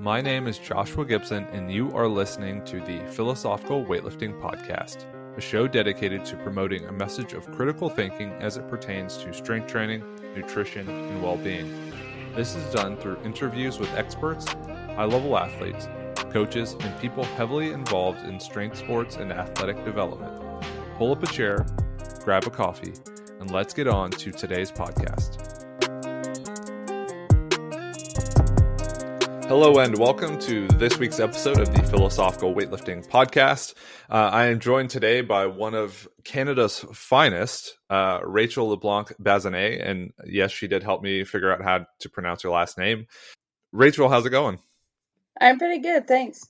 My name is Joshua Gibson, and you are listening to the Philosophical Weightlifting Podcast, a show dedicated to promoting a message of critical thinking as it pertains to strength training, nutrition, and well-being. This is done through interviews with experts, high-level athletes, coaches, and people heavily involved in strength sports and athletic development. Pull up a chair, grab a coffee, and let's get on to today's podcast. Hello and welcome to this week's episode of the Philosophical Weightlifting Podcast. I am joined today by one of Canada's finest, Rachel Lablanc-Bazinet, and yes, she did help me figure out how to pronounce her last name. Rachel, how's it going? I'm pretty good, thanks.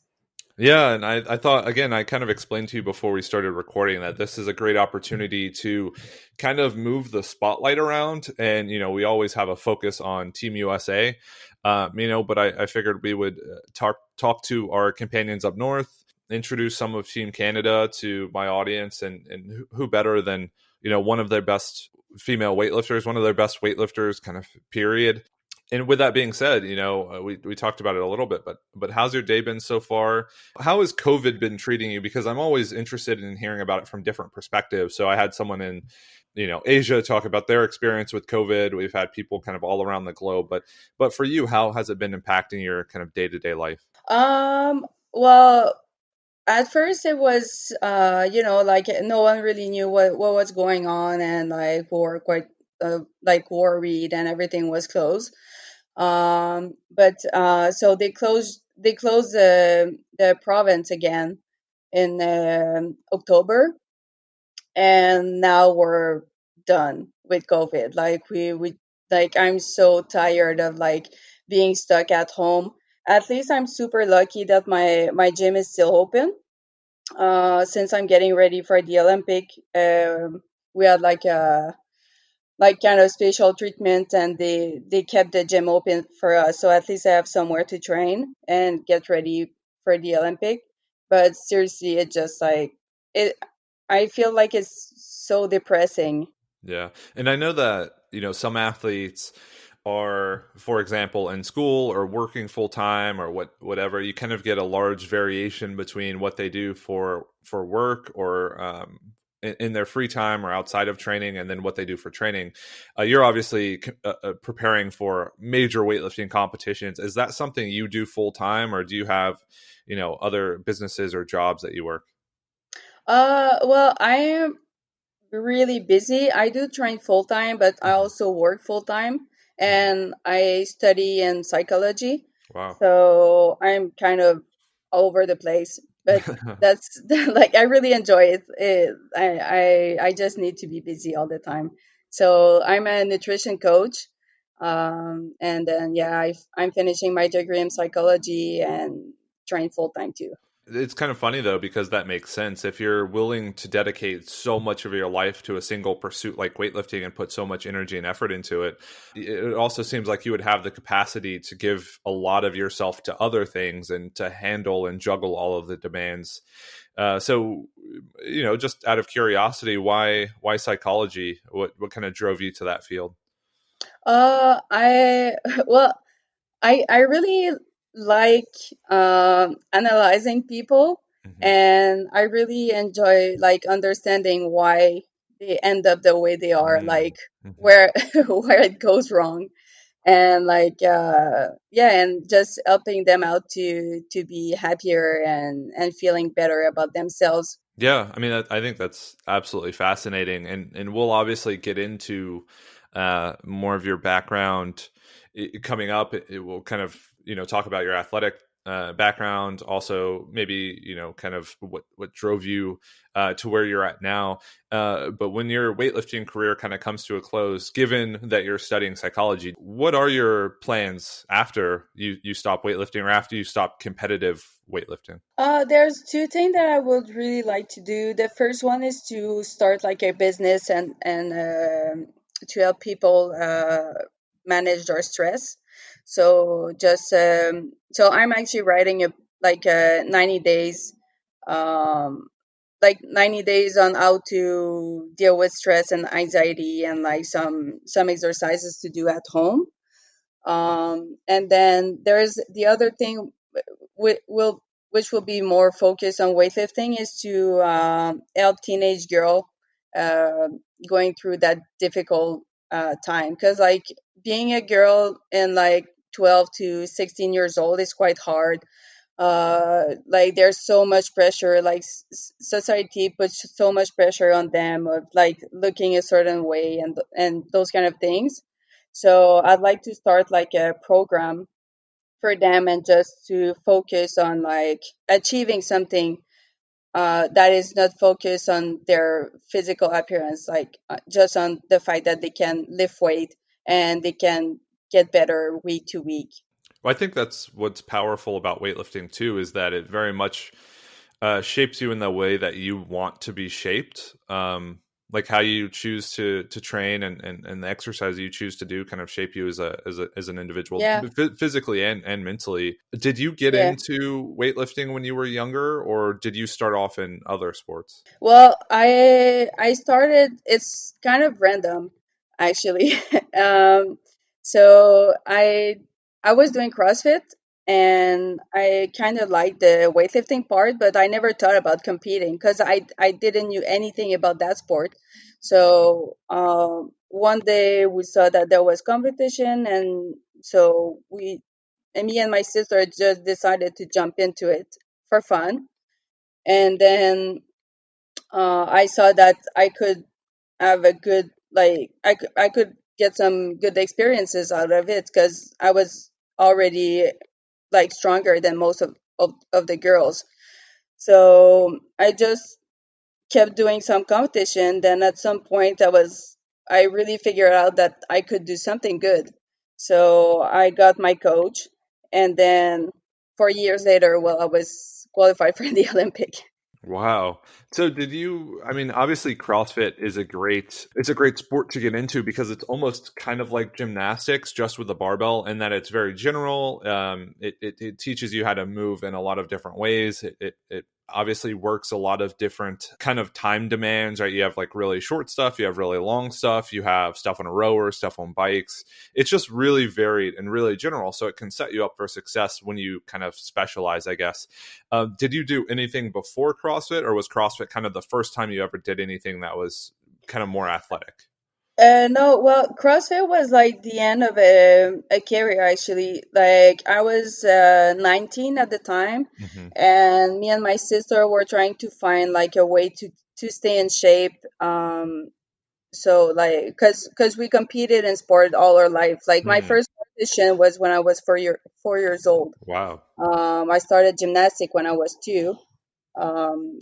Yeah, and I thought, again, I kind of explained to you before we started recording that this is a great opportunity to kind of move the spotlight around. And, we always have a focus on Team USA, but I figured we would talk to our companions up north, introduce some of Team Canada to my audience, and who better than, one of their best female weightlifters, one of their best weightlifters, kind of period. And with that being said, we talked about it a little bit, but how's your day been so far? How has COVID been treating you? Because I'm always interested in hearing about it from different perspectives. So I had someone in, Asia talk about their experience with COVID. We've had people kind of all around the globe, but for you, how has it been impacting your kind of day-to-day life? Well, at first it was, like no one really knew what was going on, and like we were quite worried, and everything was closed. So they closed the province again in October, and now we're done with COVID. I'm so tired of being stuck at home. At least I'm super lucky that my gym is still open. Since I'm getting ready for the Olympic, we had kind of special treatment, and they kept the gym open for us, so at least I have somewhere to train and get ready for the Olympic. But seriously, it just I feel like it's so depressing. Yeah. And I know that, some athletes are, for example, in school or working full time or whatever, you kind of get a large variation between what they do for work or in their free time or outside of training, and then what they do for training. You're obviously preparing for major weightlifting competitions. Is that something you do full time, or do you have, other businesses or jobs that you work? Well, I am really busy. I do train full time, but I also work full time, and I study in psychology. Wow. So I'm kind of all over the place, but that's I really enjoy it. I just need to be busy all the time. So I'm a nutrition coach, and then I'm finishing my degree in psychology and train full time too. It's kind of funny, though, because that makes sense. If you're willing to dedicate so much of your life to a single pursuit like weightlifting and put so much energy and effort into it, it also seems like you would have the capacity to give a lot of yourself to other things and to handle and juggle all of the demands. So, just out of curiosity, why psychology? What kind of drove you to that field? I well, I really like analyzing people, and I really enjoy understanding why they end up the way they are, where where it goes wrong, and and just helping them out to be happier and feeling better about themselves. Yeah, I mean, I think that's absolutely fascinating, and we'll obviously get into more of your background coming up. It will kind of talk about your athletic background, also maybe kind of what drove you to where you're at now. But when your weightlifting career kind of comes to a close, given that you're studying psychology, what are your plans after you stop weightlifting or after you stop competitive weightlifting? There's two things that I would really like to do. The first one is to start a business and to help people manage their stress. So so I'm actually writing a 90 days, 90 days on how to deal with stress and anxiety, and some exercises to do at home. And then there's the other thing will which will be more focused on weightlifting, is to help teenage girl uh, going through that difficult time, because like being a girl in like 12 to 16 years old is quite hard. Like there's so much pressure, like society puts so much pressure on them of like looking a certain way and those kind of things. So I'd like to start like a program for them, and just to focus on like achieving something that is not focused on their physical appearance, like just on the fact that they can lift weight and they can get better week to week. Well, I think that's what's powerful about weightlifting too, is that it very much shapes you in the way that you want to be shaped. Like how you choose to train, and the exercise you choose to do kind of shape you as an individual, Yeah, physically and mentally. Did you get yeah. into weightlifting when you were younger, or did you start off in other sports? Well, I started. It's kind of random, actually. So I was doing CrossFit, and I kind of liked the weightlifting part, but I never thought about competing because I didn't knew anything about that sport. So one day we saw that there was competition, and so me and my sister just decided to jump into it for fun. And then I saw that I could have a good, like I could get some good experiences out of it, because I was already like stronger than most of the girls. So I just kept doing some competition. Then at some point I really figured out that I could do something good. So I got my coach, and then 4 years later, well, I was qualified for the Olympic. Wow. So did you, I mean, obviously CrossFit is it's a great sport to get into because it's almost kind of like gymnastics just with the barbell, and that it's very general. It teaches you how to move in a lot of different ways. It obviously works a lot of different kind of time demands, right? You have like really short stuff, you have really long stuff, you have stuff on a rower, stuff on bikes. It's just really varied and really general. So it can set you up for success when you kind of specialize, I guess. Did you do anything before CrossFit, or was CrossFit kind of the first time you ever did anything that was kind of more athletic? No, well, CrossFit was like the end of a career, actually. Like I was 19 at the time, Hmm. and me and my sister were trying to find like a way to stay in shape. So like, cause we competed in sport all our life. Like my Mm, first competition was when I was 4 years old. wow. I started gymnastic when I was 2.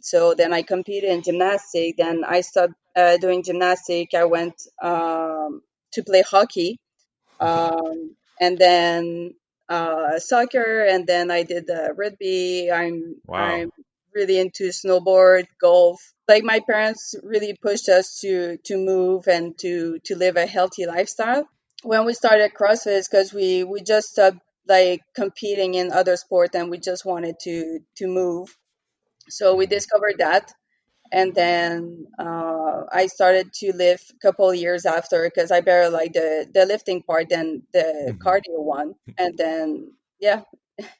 So then I competed in gymnastics. Then I stopped doing gymnastics. I went to play hockey, and then soccer, and then I did rugby. I'm Wow. really into snowboard, golf. Like my parents really pushed us to move and to live a healthy lifestyle. When we started CrossFit, because we just stopped like competing in other sports, and we just wanted to move. So we Mhm. discovered that, and then I started to lift a couple years after, because I better like the lifting part than the Mhm. cardio one. And then yeah,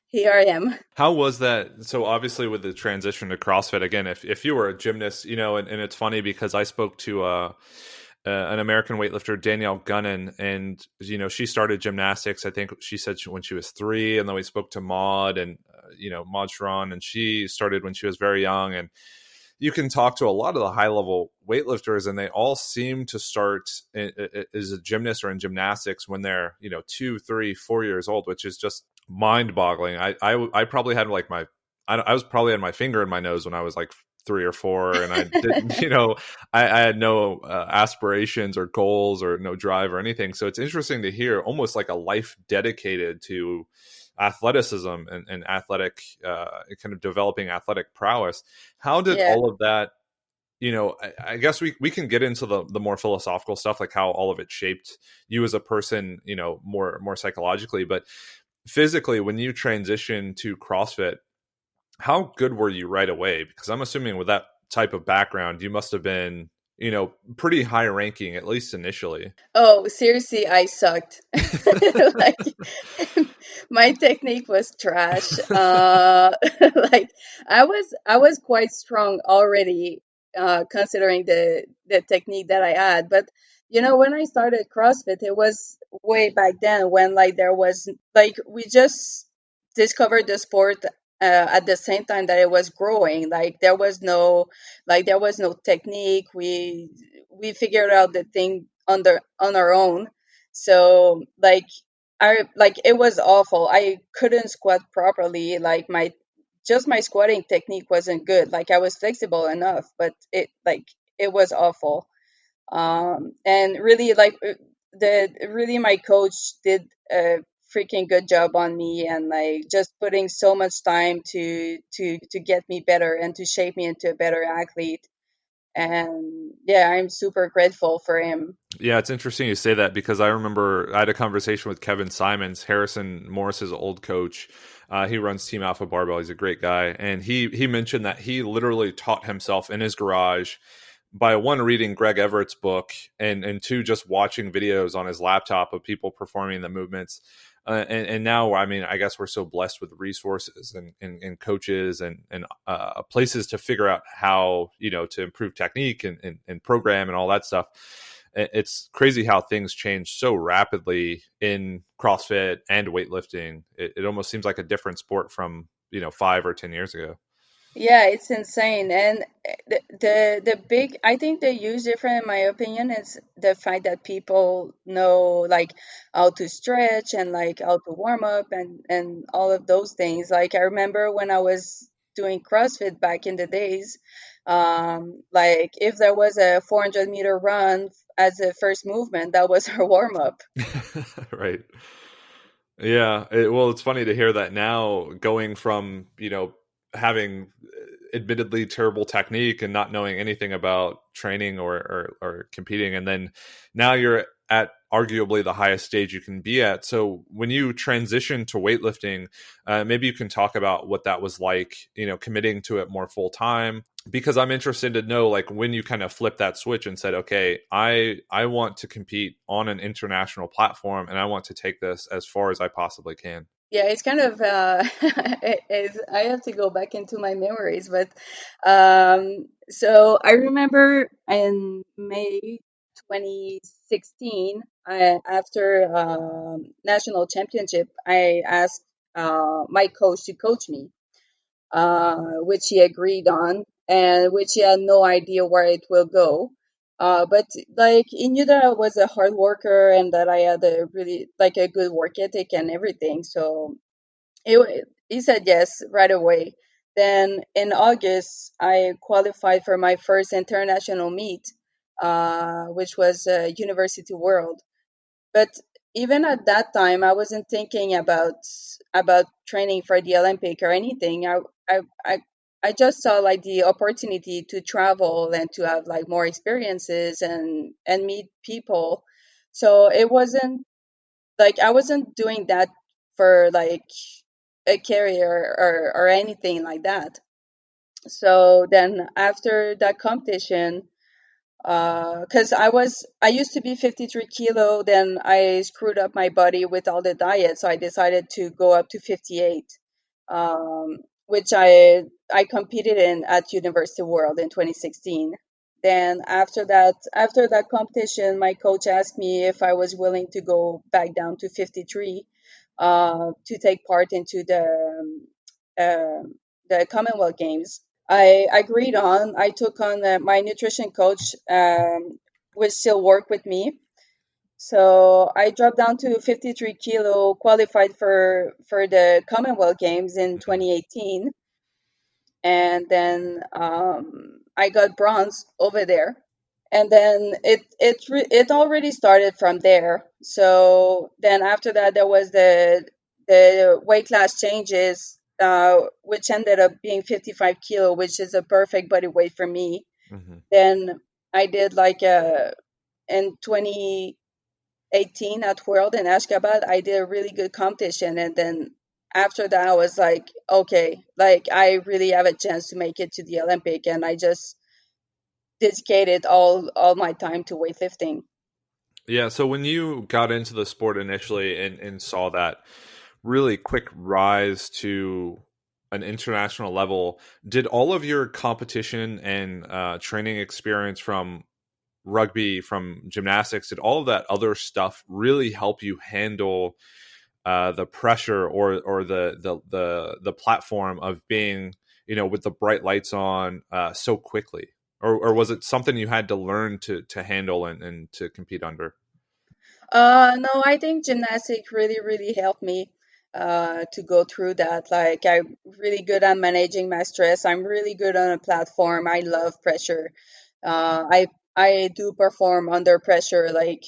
here I am. How was that? So obviously with the transition to CrossFit, again, if you were a gymnast, and it's funny because I spoke to an American weightlifter, Danielle Gunnan, and she started gymnastics. I think she said when she was 3, and then we spoke to Maud and Maud Sharon, and she started when she was very young. And you can talk to a lot of the high level weightlifters, and they all seem to start as a gymnast or in gymnastics when they're 2, 3, 4 years old, which is just mind boggling. I probably had like I was probably had my finger in my nose when I was like 3 or 4, and I didn't I had no aspirations or goals or no drive or anything. So it's interesting to hear almost like a life dedicated to athleticism and athletic kind of developing athletic prowess. How did Yeah, all of that, I guess we can get into the more philosophical stuff, like how all of it shaped you as a person, more psychologically, but physically, when you transition to CrossFit, how good were you right away? Because I'm assuming with that type of background, you must have been, pretty high ranking, at least initially. Oh, seriously, I sucked. Like my technique was trash. Like I was quite strong already, considering the technique that I had. But when I started CrossFit, it was way back then when like there was like we just discovered the sport at the same time that it was growing. Like there was no technique. We figured out the thing on our own. So like it was awful. I couldn't squat properly. Like my squatting technique wasn't good. Like I was flexible enough, but it was awful. And really the really my coach did a freaking good job on me, and like just putting so much time to get me better and to shape me into a better athlete. And yeah, I'm super grateful for him. Yeah, it's interesting you say that because I remember I had a conversation with Kevin Simons, Harrison Morris's old coach. He runs Team Alpha Barbell. He's a great guy, and he mentioned that he literally taught himself in his garage by one, reading Greg Everett's book, and two, just watching videos on his laptop of people performing the movements. And now, I mean, I guess we're so blessed with resources and coaches and places to figure out how to improve technique and program and all that stuff. It's crazy how things change so rapidly in CrossFit and weightlifting. It almost seems like a different sport from 5 or 10 years ago. Yeah, it's insane. And the big, I think the huge difference, in my opinion, is the fact that people know like how to stretch and like how to warm up and all of those things. Like I remember when I was doing CrossFit back in the days, like if there was a 400-meter run as a first movement, that was our warm up. Right. Yeah. Well, it's funny to hear that now, going from, having admittedly terrible technique and not knowing anything about training or competing. And then now you're at arguably the highest stage you can be at. So when you transition to weightlifting, maybe you can talk about what that was like, committing to it more full time, because I'm interested to know, like, when you kind of flipped that switch and said, okay, I want to compete on an international platform and I want to take this as far as I possibly can. Yeah, it's kind of I have to go back into my memories, but so I remember in May 2016, after national championship, I asked my coach to coach me, which he agreed on, and which he had no idea where it will go. But like he knew that I was a hard worker and that I had a really like a good work ethic and everything. So he said yes right away. Then in August, I qualified for my first international meet, which was University World. But even at that time, I wasn't thinking about training for the Olympic or anything. I just saw like the opportunity to travel and to have like more experiences and meet people. So it wasn't like I wasn't doing that for like a career or anything like that. So then after that competition, because I used to be 53 kilo, then I screwed up my body with all the diet, so I decided to go up to 58, which I competed in at University World in 2016. Then after that competition, my coach asked me if I was willing to go back down to 53, to take part into the Commonwealth Games. I agreed on. I took on my nutrition coach, which still work with me. So I dropped down to 53 kilo, qualified for the Commonwealth Games in Mhm. 2018, and then I got bronze over there. And then it already started from there. So then after that, there was the weight class changes, which ended up being 55 kilo, which is a perfect body weight for me. Mhm. Then I did like in 2018 at World in Ashgabat, I did a really good competition, and then after that, I was like, okay, like I really have a chance to make it to the Olympic, and I just dedicated all my time to weightlifting. Yeah. So when you got into the sport initially and saw that really quick rise to an international level, did all of your competition and training experience from rugby, from gymnastics, did all of that other stuff really help you handle the pressure or the platform of being, with the bright lights on so quickly? Or was it something you had to learn to handle and to compete under? No, I think gymnastics really helped me to go through that. Like, I'm really good at managing my stress. I'm really good on a platform. I love pressure. I do perform under pressure. Like,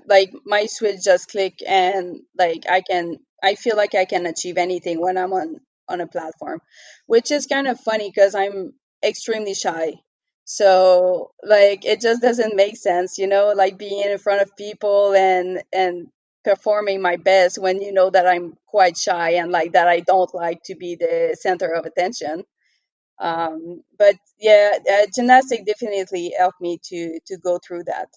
like my switch just click, and like I feel like I can achieve anything when I'm on a platform, which is kind of funny because I'm extremely shy. So like it just doesn't make sense, like being in front of people and performing my best when you know that I'm quite shy and like that I don't like to be the center of attention. But yeah, gymnastics definitely helped me to go through that.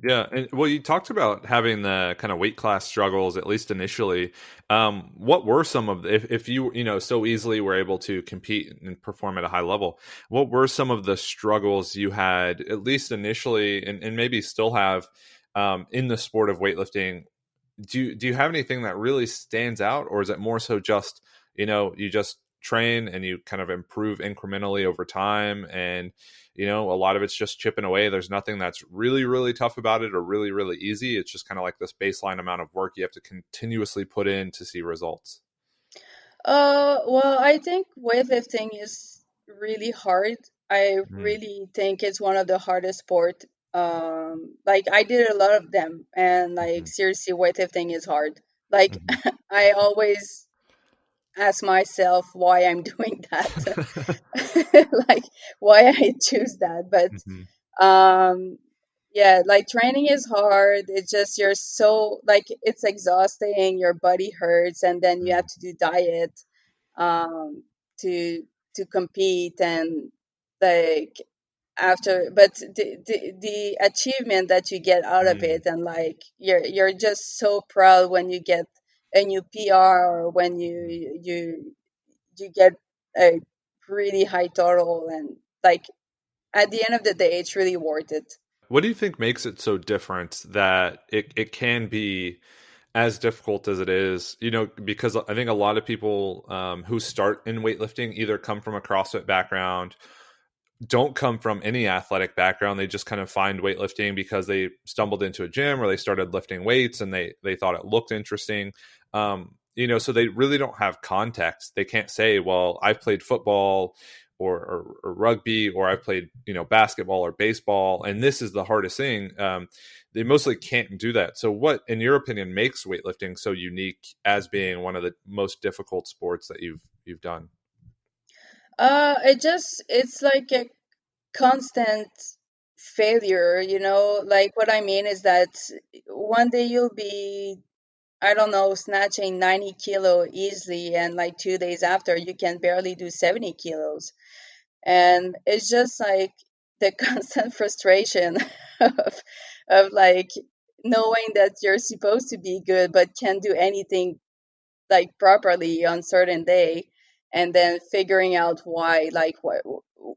Yeah, and well, you talked about having the kind of weight class struggles, at least initially. What were some of the, if you so easily were able to compete and perform at a high level? What were some of the struggles you had, at least initially, and maybe still have in the sport of weightlifting? Do you have anything that really stands out, or is it more so just you just train and you kind of improve incrementally over time, and a lot of it's just chipping away? There's nothing that's really tough about it or really easy. It's just kind of like this baseline amount of work you have to continuously put in to see results. Well, I think weightlifting is really hard. I Mm-hmm. really think it's one of the hardest sport. Like I did a lot of them, and like seriously, weightlifting is hard. Like Hmm. I always ask myself why I'm doing that, like why I choose that. But Hmm. um, yeah, like training is hard. It's just you're so like it's exhausting. Your body hurts, and then you have to do diet um, to to compete and like after but the achievement that you get out of Hmm. it and like you're just so proud when you get a new PR or when you get a really high total and like at the end of the day it's really worth it. What do you think makes it so different that it can be as difficult as it is? Because I think a lot of people who start in weightlifting either come from a CrossFit background, don't come from any athletic background. They just kind of find weightlifting because they stumbled into a gym or they started lifting weights and they thought it looked interesting. So they really don't have context. They can't say, well, I've played football or rugby, or I've played, basketball or baseball, and this is the hardest thing. They mostly can't do that. So what, in your opinion, makes weightlifting so unique as being one of the most difficult sports that you've done? It's like a constant failure, like what I mean is that one day you'll be, I don't know, snatching 90 kilo easily, and like 2 days after you can barely do 70 kilos. And it's just like the constant frustration of, of like knowing that you're supposed to be good but can't do anything like properly on certain day, and then figuring out why, like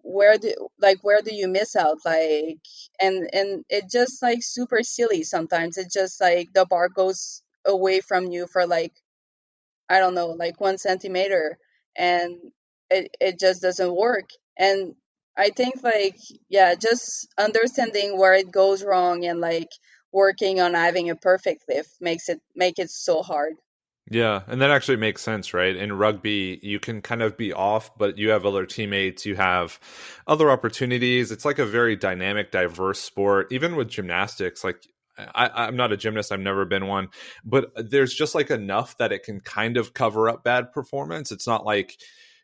where do you miss out, like and it just like super silly sometimes. It's just like the bar goes away from you for like, I don't know, like 1 centimeter, and it just doesn't work. And I think like, yeah, just understanding where it goes wrong and like working on having a perfect lift make it so hard. Yeah, and that actually makes sense, right? In rugby, you can kind of be off, but you have other teammates, you have other opportunities. It's like a very dynamic, diverse sport. Even with gymnastics, like I'm not a gymnast, I've never been one, but there's just like enough that it can kind of cover up bad performance. It's not like,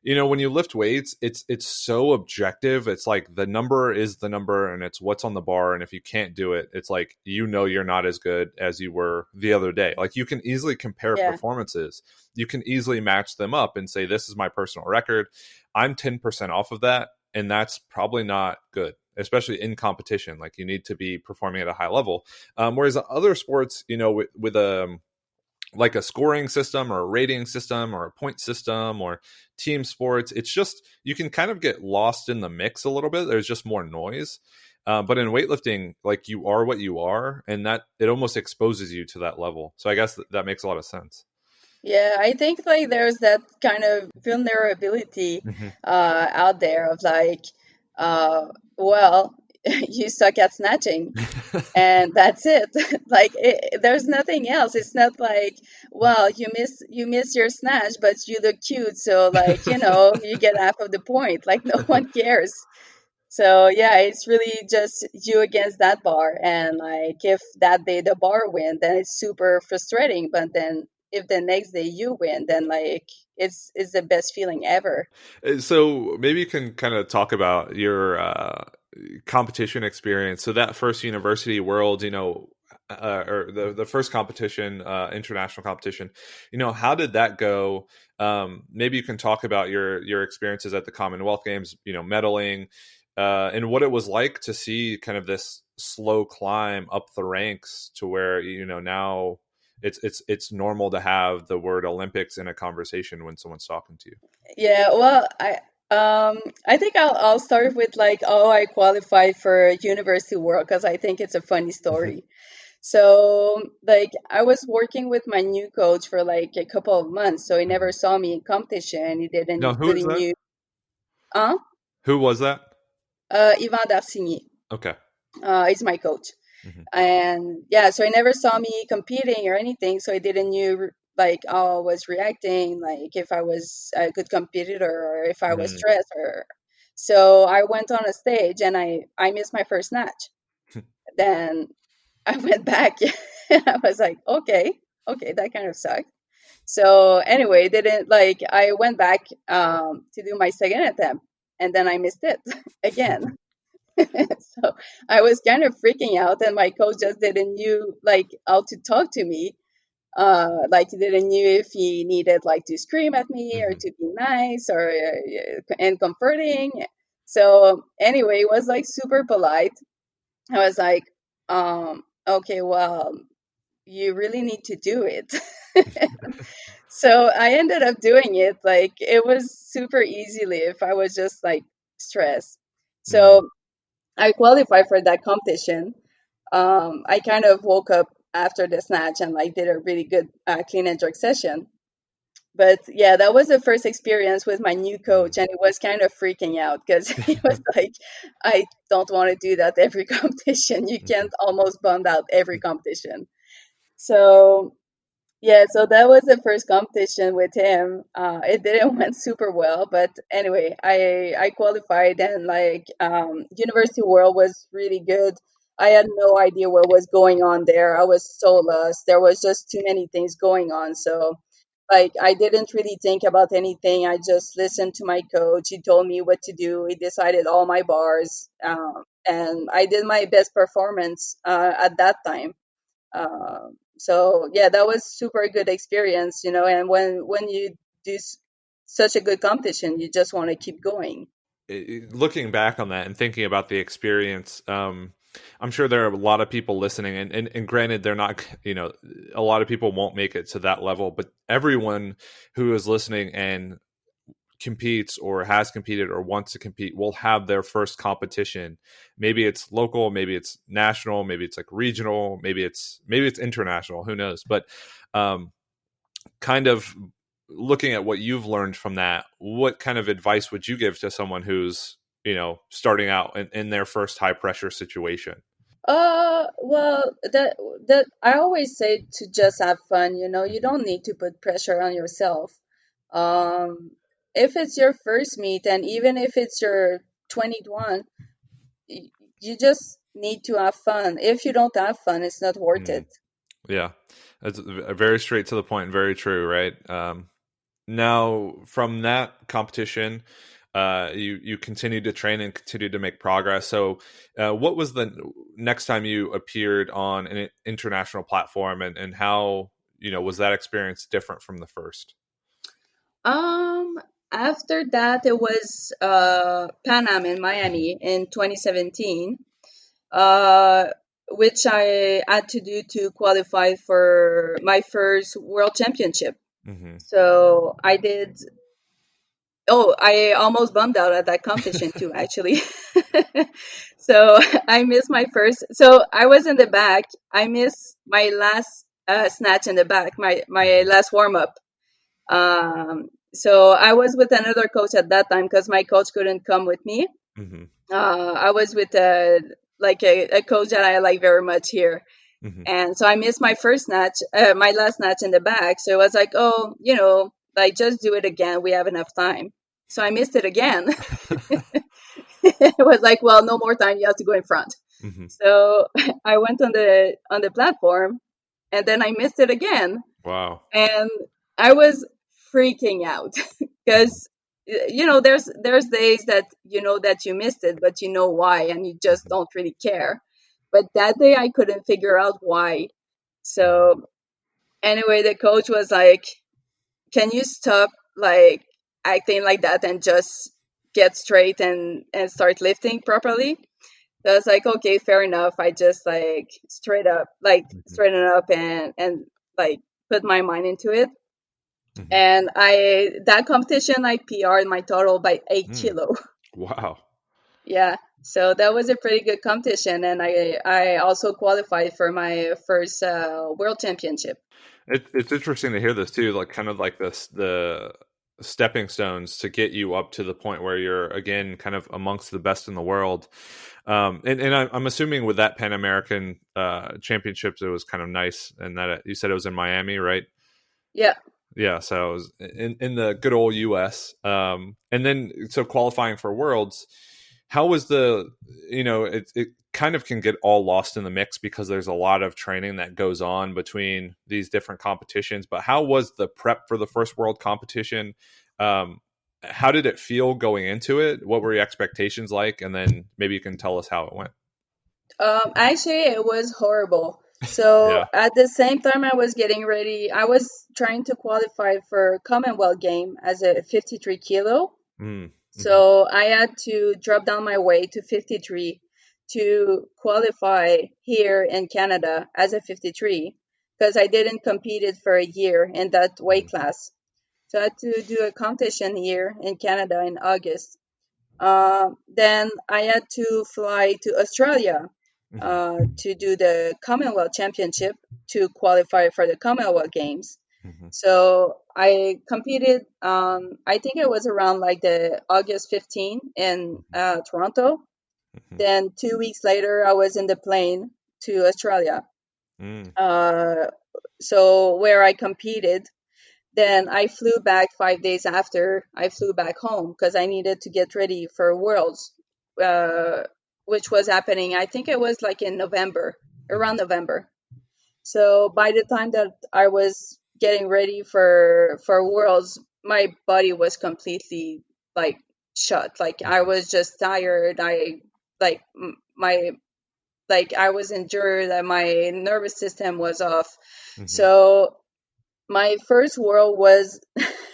when you lift weights, it's so objective. It's like the number is the number and it's what's on the bar. And if you can't do it, it's like, you're not as good as you were the other day. Like you can easily compare Yeah. performances. You can easily match them up and say, this is my personal record. I'm 10% off of that. and that's probably not good, especially in competition. Like, you need to be performing at a high level. Whereas other sports, with a like a scoring system or a rating system or a point system or team sports, it's just, you can kind of get lost in the mix a little bit. There's just more noise. But in weightlifting, like, you are what you are, and that it almost exposes you to that level. So I guess that makes a lot of sense. Yeah, I think like there's that kind of vulnerability Hmm. out there of like, well, you suck at snatching, and that's it. Like there's nothing else. It's not like, well, you miss your snatch, but you look cute, so like you get half of the point. Like no one cares. So yeah, it's really just you against that bar, and like if that day the bar win, then it's super frustrating. But then if the next day you win, then like it's the best feeling ever. So maybe you can kind of talk about your competition experience. So that first university world, or the first competition, international competition, how did that go? Maybe you can talk about your experiences at the Commonwealth Games, medaling, and what it was like to see kind of this slow climb up the ranks to where, now it's normal to have the word Olympics in a conversation when someone's talking to you. Yeah, well, I think I'll start with like how I qualified for University World because I think it's a funny story. So like I was working with my new coach for like a couple of months, so he never Mhm. saw me in competition. He No, didn't who is really that? knew. Uh, Who was that? Ivan Darcigny. Okay. He's my coach. Hmm. And yeah, so he never saw me competing or anything, so he didn't knew like how I was reacting, like if I was a good competitor or if I was Hmm. stressed or. So I went on a stage and I missed my first match. Then I went back and I was like, okay, that kind of sucked. So anyway, didn't like I went back to do my second attempt and then I missed it again. So I was kind of freaking out, and my coach just didn't knew like how to talk to me. Like he didn't knew if he needed like to scream at me or Hmm. to be nice or and comforting. So anyway, it was like super polite. I was like, okay, well, you really need to do it. So I ended up doing it. Like it was super easily if I was just like stressed. Hmm. So I qualified for that competition. I kind of woke up after the snatch and like did a really good clean and jerk session. But yeah, that was the first experience with my new coach, and it was kind of freaking out because he was like, "I don't want to do that every competition. You Hmm. can't almost bump out every competition." So yeah, so that was the first competition with him. It didn't went super well, but anyway, I qualified and like University World was really good. I had no idea what was going on there. I was so lost. There was just too many things going on. So like I didn't really think about anything. I just listened to my coach. He told me what to do. He decided all my bars, and I did my best performance at that time. So yeah, that was super good experience, and when you do such a good competition, you just want to keep going. Looking back on that and thinking about the experience, I'm sure there are a lot of people listening, and granted, they're not, a lot of people won't make it to that level, but everyone who is listening and competes or has competed or wants to compete will have their first competition. Maybe it's local, maybe it's national, maybe it's like regional, maybe it's international, who knows. But um kind of looking at what you've learned from that, what kind of advice would you give to someone who's, starting out in their first high pressure situation? Well, that I always say to just have fun. You Mhm. don't need to put pressure on yourself. Um, if it's your first meet, and even if it's your 21, y- you just need to have fun. If you don't have fun, it's not worth Mm, it. yeah, that's very straight to the point, very true, right? Now, from that competition, you continued to train and continued to make progress. So, what was the next time you appeared on an international platform, and how was that experience different from the first? After that, it was Pan Am in Miami in 2017, uh, which I had to do to qualify for my first world championship. Hmm. So I did. Oh, I almost bummed out at that competition too, actually. So I missed my first. So I was in the back. I missed my last snatch in the back, my last warm up. So I was with another coach at that time because my coach couldn't come with me. Hmm. I was with a coach that I like very much here, Hmm. and so I missed my first snatch, my last snatch in the back. So it was like, oh, like just do it again. We have enough time. So I missed it again. It was like, well, no more time. You have to go in front. Hmm. So I went on the platform, and then I missed it again, Wow. and I was freaking out Hmm. because there's days that you know that you missed it, but you know why, and you just Hmm. don't really care. But that day I couldn't figure out why. Hmm. So anyway, the coach was like, "Can you stop like acting like that and just get straight and start lifting properly?" So I was like, "Okay, fair enough." I just like Hmm. straighten up and like put my mind into it. Hmm. And I that competition I PR'd my total by 8 kilo. Wow. Yeah. So that was a pretty good competition, and I also qualified for my first world championship. It's interesting to hear this too, like kind of like this the stepping stones to get you up to the point where you're again kind of amongst the best in the world. And I'm assuming with that Pan American championships, it was kind of nice, and that you said it was in Miami, right? Yeah. Yeah, so it was in the good old U.S. And then so qualifying for Worlds, how was the it kind of can get all lost in the mix because there's a lot of training that goes on between these different competitions. But how was the prep for the first World competition? Um, how did it feel going into it? What were your expectations like? And then maybe you can tell us how it went. Actually, it was horrible. So Yeah. at the same time, I was getting ready. I was trying to qualify for Commonwealth game as a 53 kilo. Mm. Hmm. So I had to drop down my weight to 53 to qualify here in Canada as a 53 because I didn't compete it for a year in that weight class. So I had to do a competition here in Canada in August. Then I had to fly to Australia Hmm. to do the Commonwealth Championship to qualify for the Commonwealth Games. Hmm. So I competed. I think it was around like the August 15 in Toronto. Hmm. Then 2 weeks later, I was in the plane to Australia. Hmm. Uh, so where I competed, then I flew back 5 days after I flew back home because I needed to get ready for Worlds, uh, which was happening. I think it was like in November, around Hmm. November. So by the time that I was getting ready for Worlds, my body was completely like shut. Like I was just tired. I like my like I was injured. And my nervous system was off. Hmm. So my first World was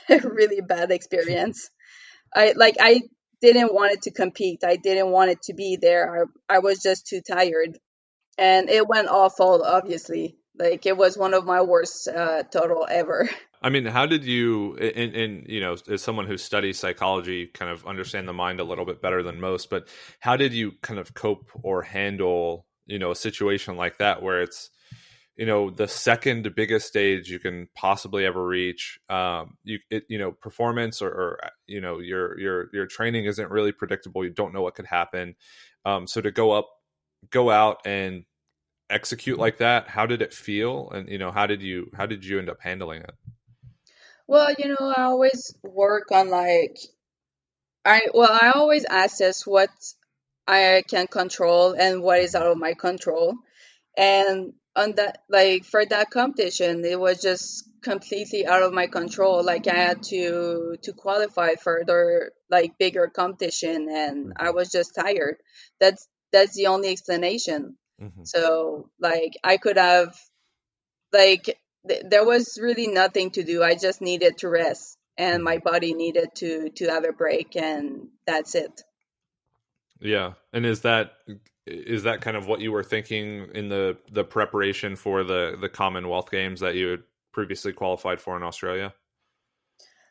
a really bad experience. I didn't want it to compete. I didn't want it to be there. I was just too tired, and it went awful. Obviously, like it was one of my worst total ever. I mean, how did you, as someone who studies psychology, kind of understand the mind a little bit better than most, but how did you kind of cope or handle, a situation like that where it's, the second biggest stage you can possibly ever reach, performance or your training isn't really predictable. You don't know what could happen. So to go out and execute like that, how did it feel? And, how did you end up handling it? Well, I always work on like I always assess what I can control and what is out of my control. And on that, like for that competition, it was just completely out of my control. Like I had to qualify for the like bigger competition, and I Hmm. was just tired. That's the only explanation. Hmm. So like I could have like there was really nothing to do. I just needed to rest. and Mhm. my body needed to have a break, and that's it. Yeah. And is that kind of what you were thinking in the preparation for the Commonwealth Games that you had previously qualified for in Australia?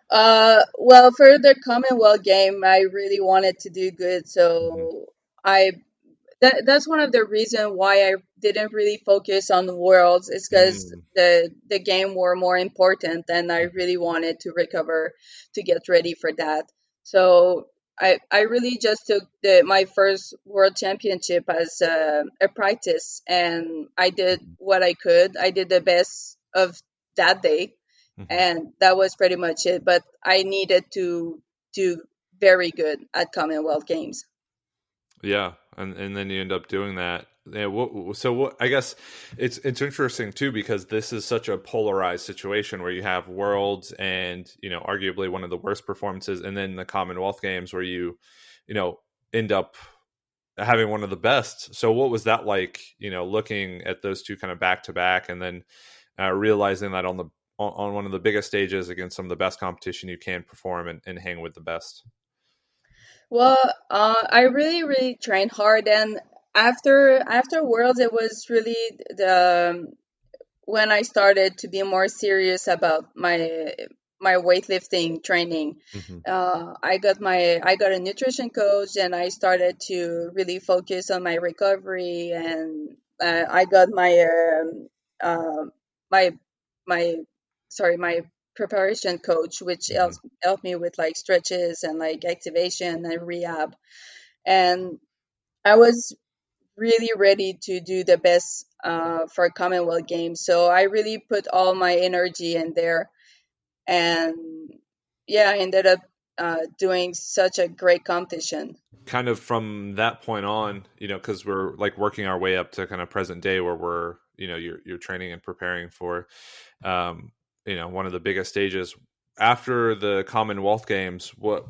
Well, for the Commonwealth game, I really wanted to do good, Hmm. so I that's one of the reason why I didn't really focus on the worlds, is because Mm. the game were more important, and I Mhm. really wanted to recover to get ready for that. So I really just took my first world championship as a practice, and I did Mhm. what I could. I did the best of that day, Mhm. and that was pretty much it. But I needed to do very good at Commonwealth Games. Yeah, and then you end up doing that. Yeah, so what? I guess it's interesting too because this is such a polarized situation where you have worlds and arguably one of the worst performances, and then the Commonwealth Games where you know end up having one of the best. So what was that like? Looking at those two kind of back to back, and then realizing that on one of the biggest stages against some of the best competition you can perform and hang with the best. Well, I really, really trained hard, and after Worlds, it was really the when I started to be more serious about my weightlifting training. Hmm. I got a nutrition coach, and I started to really focus on my recovery, and I got uh, my my my preparation coach, which Hmm. helped me with like stretches and like activation and rehab. And I was really ready to do the best for Commonwealth Games. So I really put all my energy in there, and yeah, I ended up doing such a great competition. Kind of from that point on, because we're like working our way up to kind of present day where we're, you're training and preparing for, um, one of the biggest stages. After the Commonwealth Games, what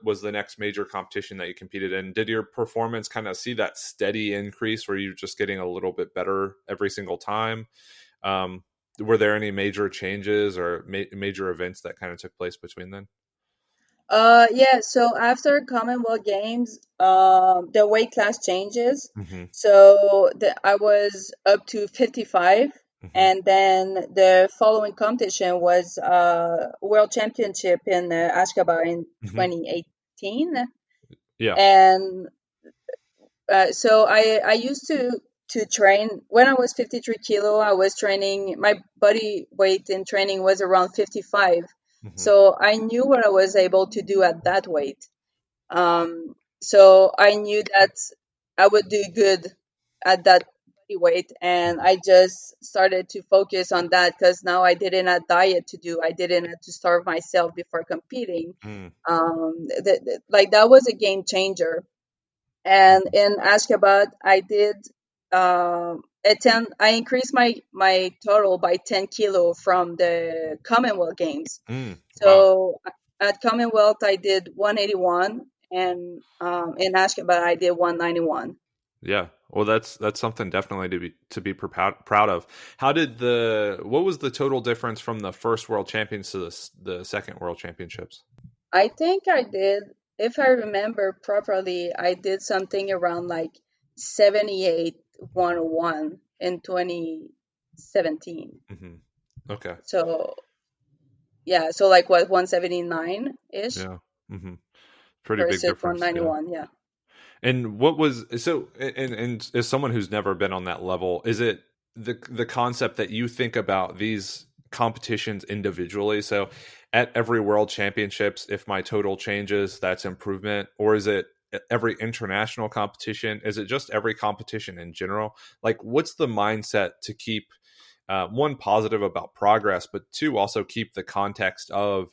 was the next major competition that you competed in? Did your performance kind of see that steady increase where you're just getting a little bit better every single time? Um, were there any major changes or major events that kind of took place between then? Yeah, so after Commonwealth Games, the weight class changes. Hmm. So I was up to 55, Hmm. and then the following competition was World Championship in Ashgabat in Hmm. 2018. Yeah. And so I used to train when I was 53 kilo. I was training, my body weight in training was around 55. Hmm. So I knew what I was able to do at that weight. So I knew that I would do good at that body weight, and I just started to focus on that because now I didn't have diet to do. I didn't have to starve myself before competing. Mm. Like that was a game changer. And in Ashgabat, I did a 10. I increased my total by 10 kilo from the Commonwealth Games. Mm, wow. So at Commonwealth, I did 181, and in Ashgabat, I did 191. Yeah. Well, that's something definitely to be proud of. What was the total difference from the first World Champions to the second World Championships? I think I did, if I remember properly, I did something around like 78 101 in 2017. Hmm. Okay. So yeah, so like what, 179 ish Yeah. Hmm. Pretty big versus difference. Yeah. 191. Yeah. And what was so and as someone who's never been on that level, is it the concept that you think about these competitions individually? So at every world championships, if my total changes, that's improvement, or is it every international competition? Is it just every competition in general? Like what's the mindset to keep one positive about progress, but two also keep the context of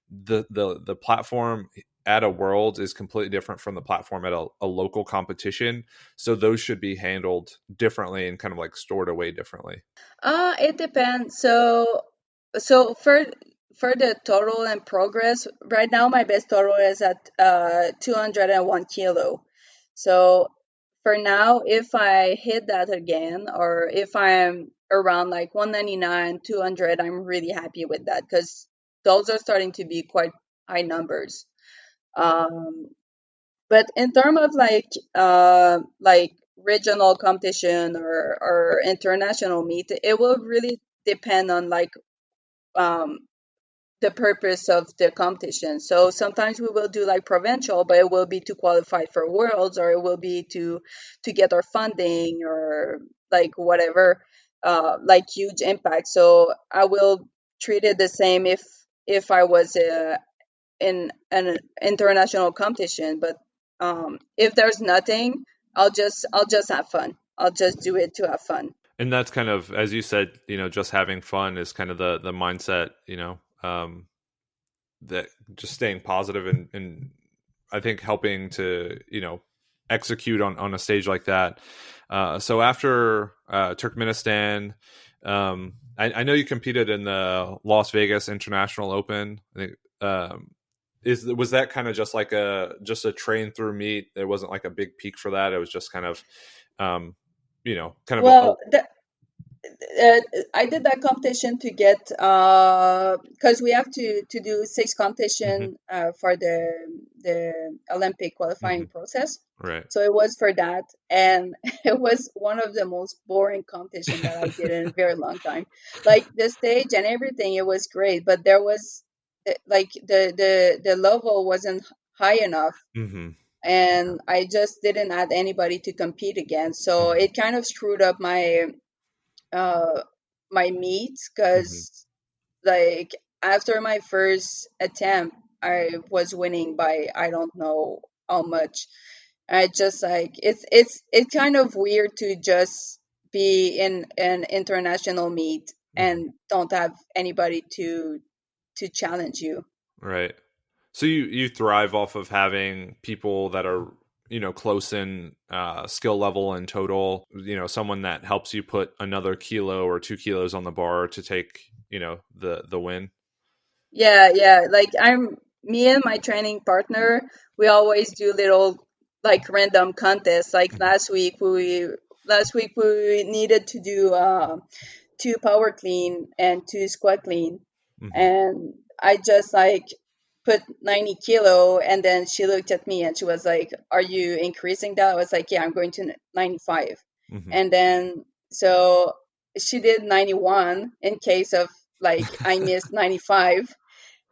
the platform at a world is completely different from the platform at a local competition, so those should be handled differently and kind of like stored away differently. It depends. So for the total and progress, right now my best total is at 201 kilo. So for now, if I hit that again, or if I'm around like 199, 200, I'm really happy with that, because those are starting to be quite high numbers. But in terms of like regional competition or international meet, it will really depend on like um, the purpose of the competition. So sometimes we will do like provincial, but it will be to qualify for worlds, or it will be to get our funding, or like whatever, like huge impact. So I will treat it the same if I was in an international competition. But if there's nothing, I'll just have fun. I'll just do it to have fun. And that's kind of, as you said, just having fun is kind of the mindset, that just staying positive and I think helping to, execute on a stage like that. So after Turkmenistan, I know you competed in the Las Vegas International Open. I think, was that kind of just like a train through meet? There wasn't like a big peak for that. It was just kind of, kind of Well, uh, I did that competition to get because we have to do six Mhm, competition for the Olympic qualifying mhm, process. right. So it was for that, and it was one of the most boring competition that I did in a very long time. Like the stage and everything, it was great, but there was like the level wasn't high enough, Hmm. and I just didn't add anybody to compete against. So Hmm. it kind of screwed up uh my meet, Hmm. because like after my first attempt I was winning by I don't know how much. I just like it's kind of weird to just be in an international meet Hmm. and don't have anybody to challenge you. Right. So you thrive off of having people that are, close in skill level and total, someone that helps you put another kilo or 2 kilos on the bar to take, the win. Yeah, yeah. Like I'm me and my training partner, we always do little like random contests. Like Hmm. last week we needed to do two power clean and two squat clean, Hmm. and I just like put 90 kilo, and then she looked at me and she was like, "Are you increasing that?" I was like, "Yeah, I'm going to 95." Hmm. And then so she did 91 in case of like I missed 95,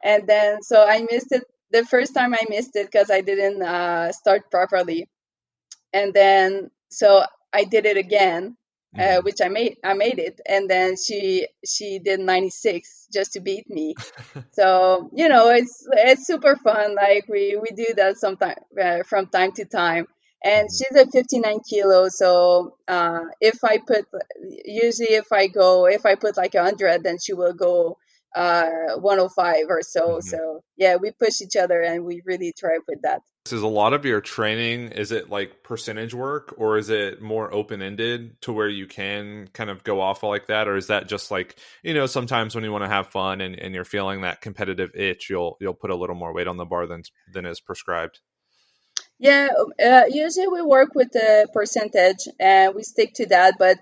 and then so I missed it the first time. I missed it because I didn't start properly, and then so I did it again, Hmm. which I made it, and then she did 96 just to beat me. So it's super fun. Like we do that sometime from time to time. And Hmm. she's at 59 kilos. So if I put usually if I put like 100, then she will go 105 or so. Hmm. So yeah, we push each other and we really thrive with that. Is a lot of your training, is it like percentage work or is it more open ended to where you can kind of go off like that? Or is that just like, sometimes when you want to have fun and you're feeling that competitive itch, you'll put a little more weight on the bar than is prescribed? Yeah, usually we work with the percentage and we stick to that. But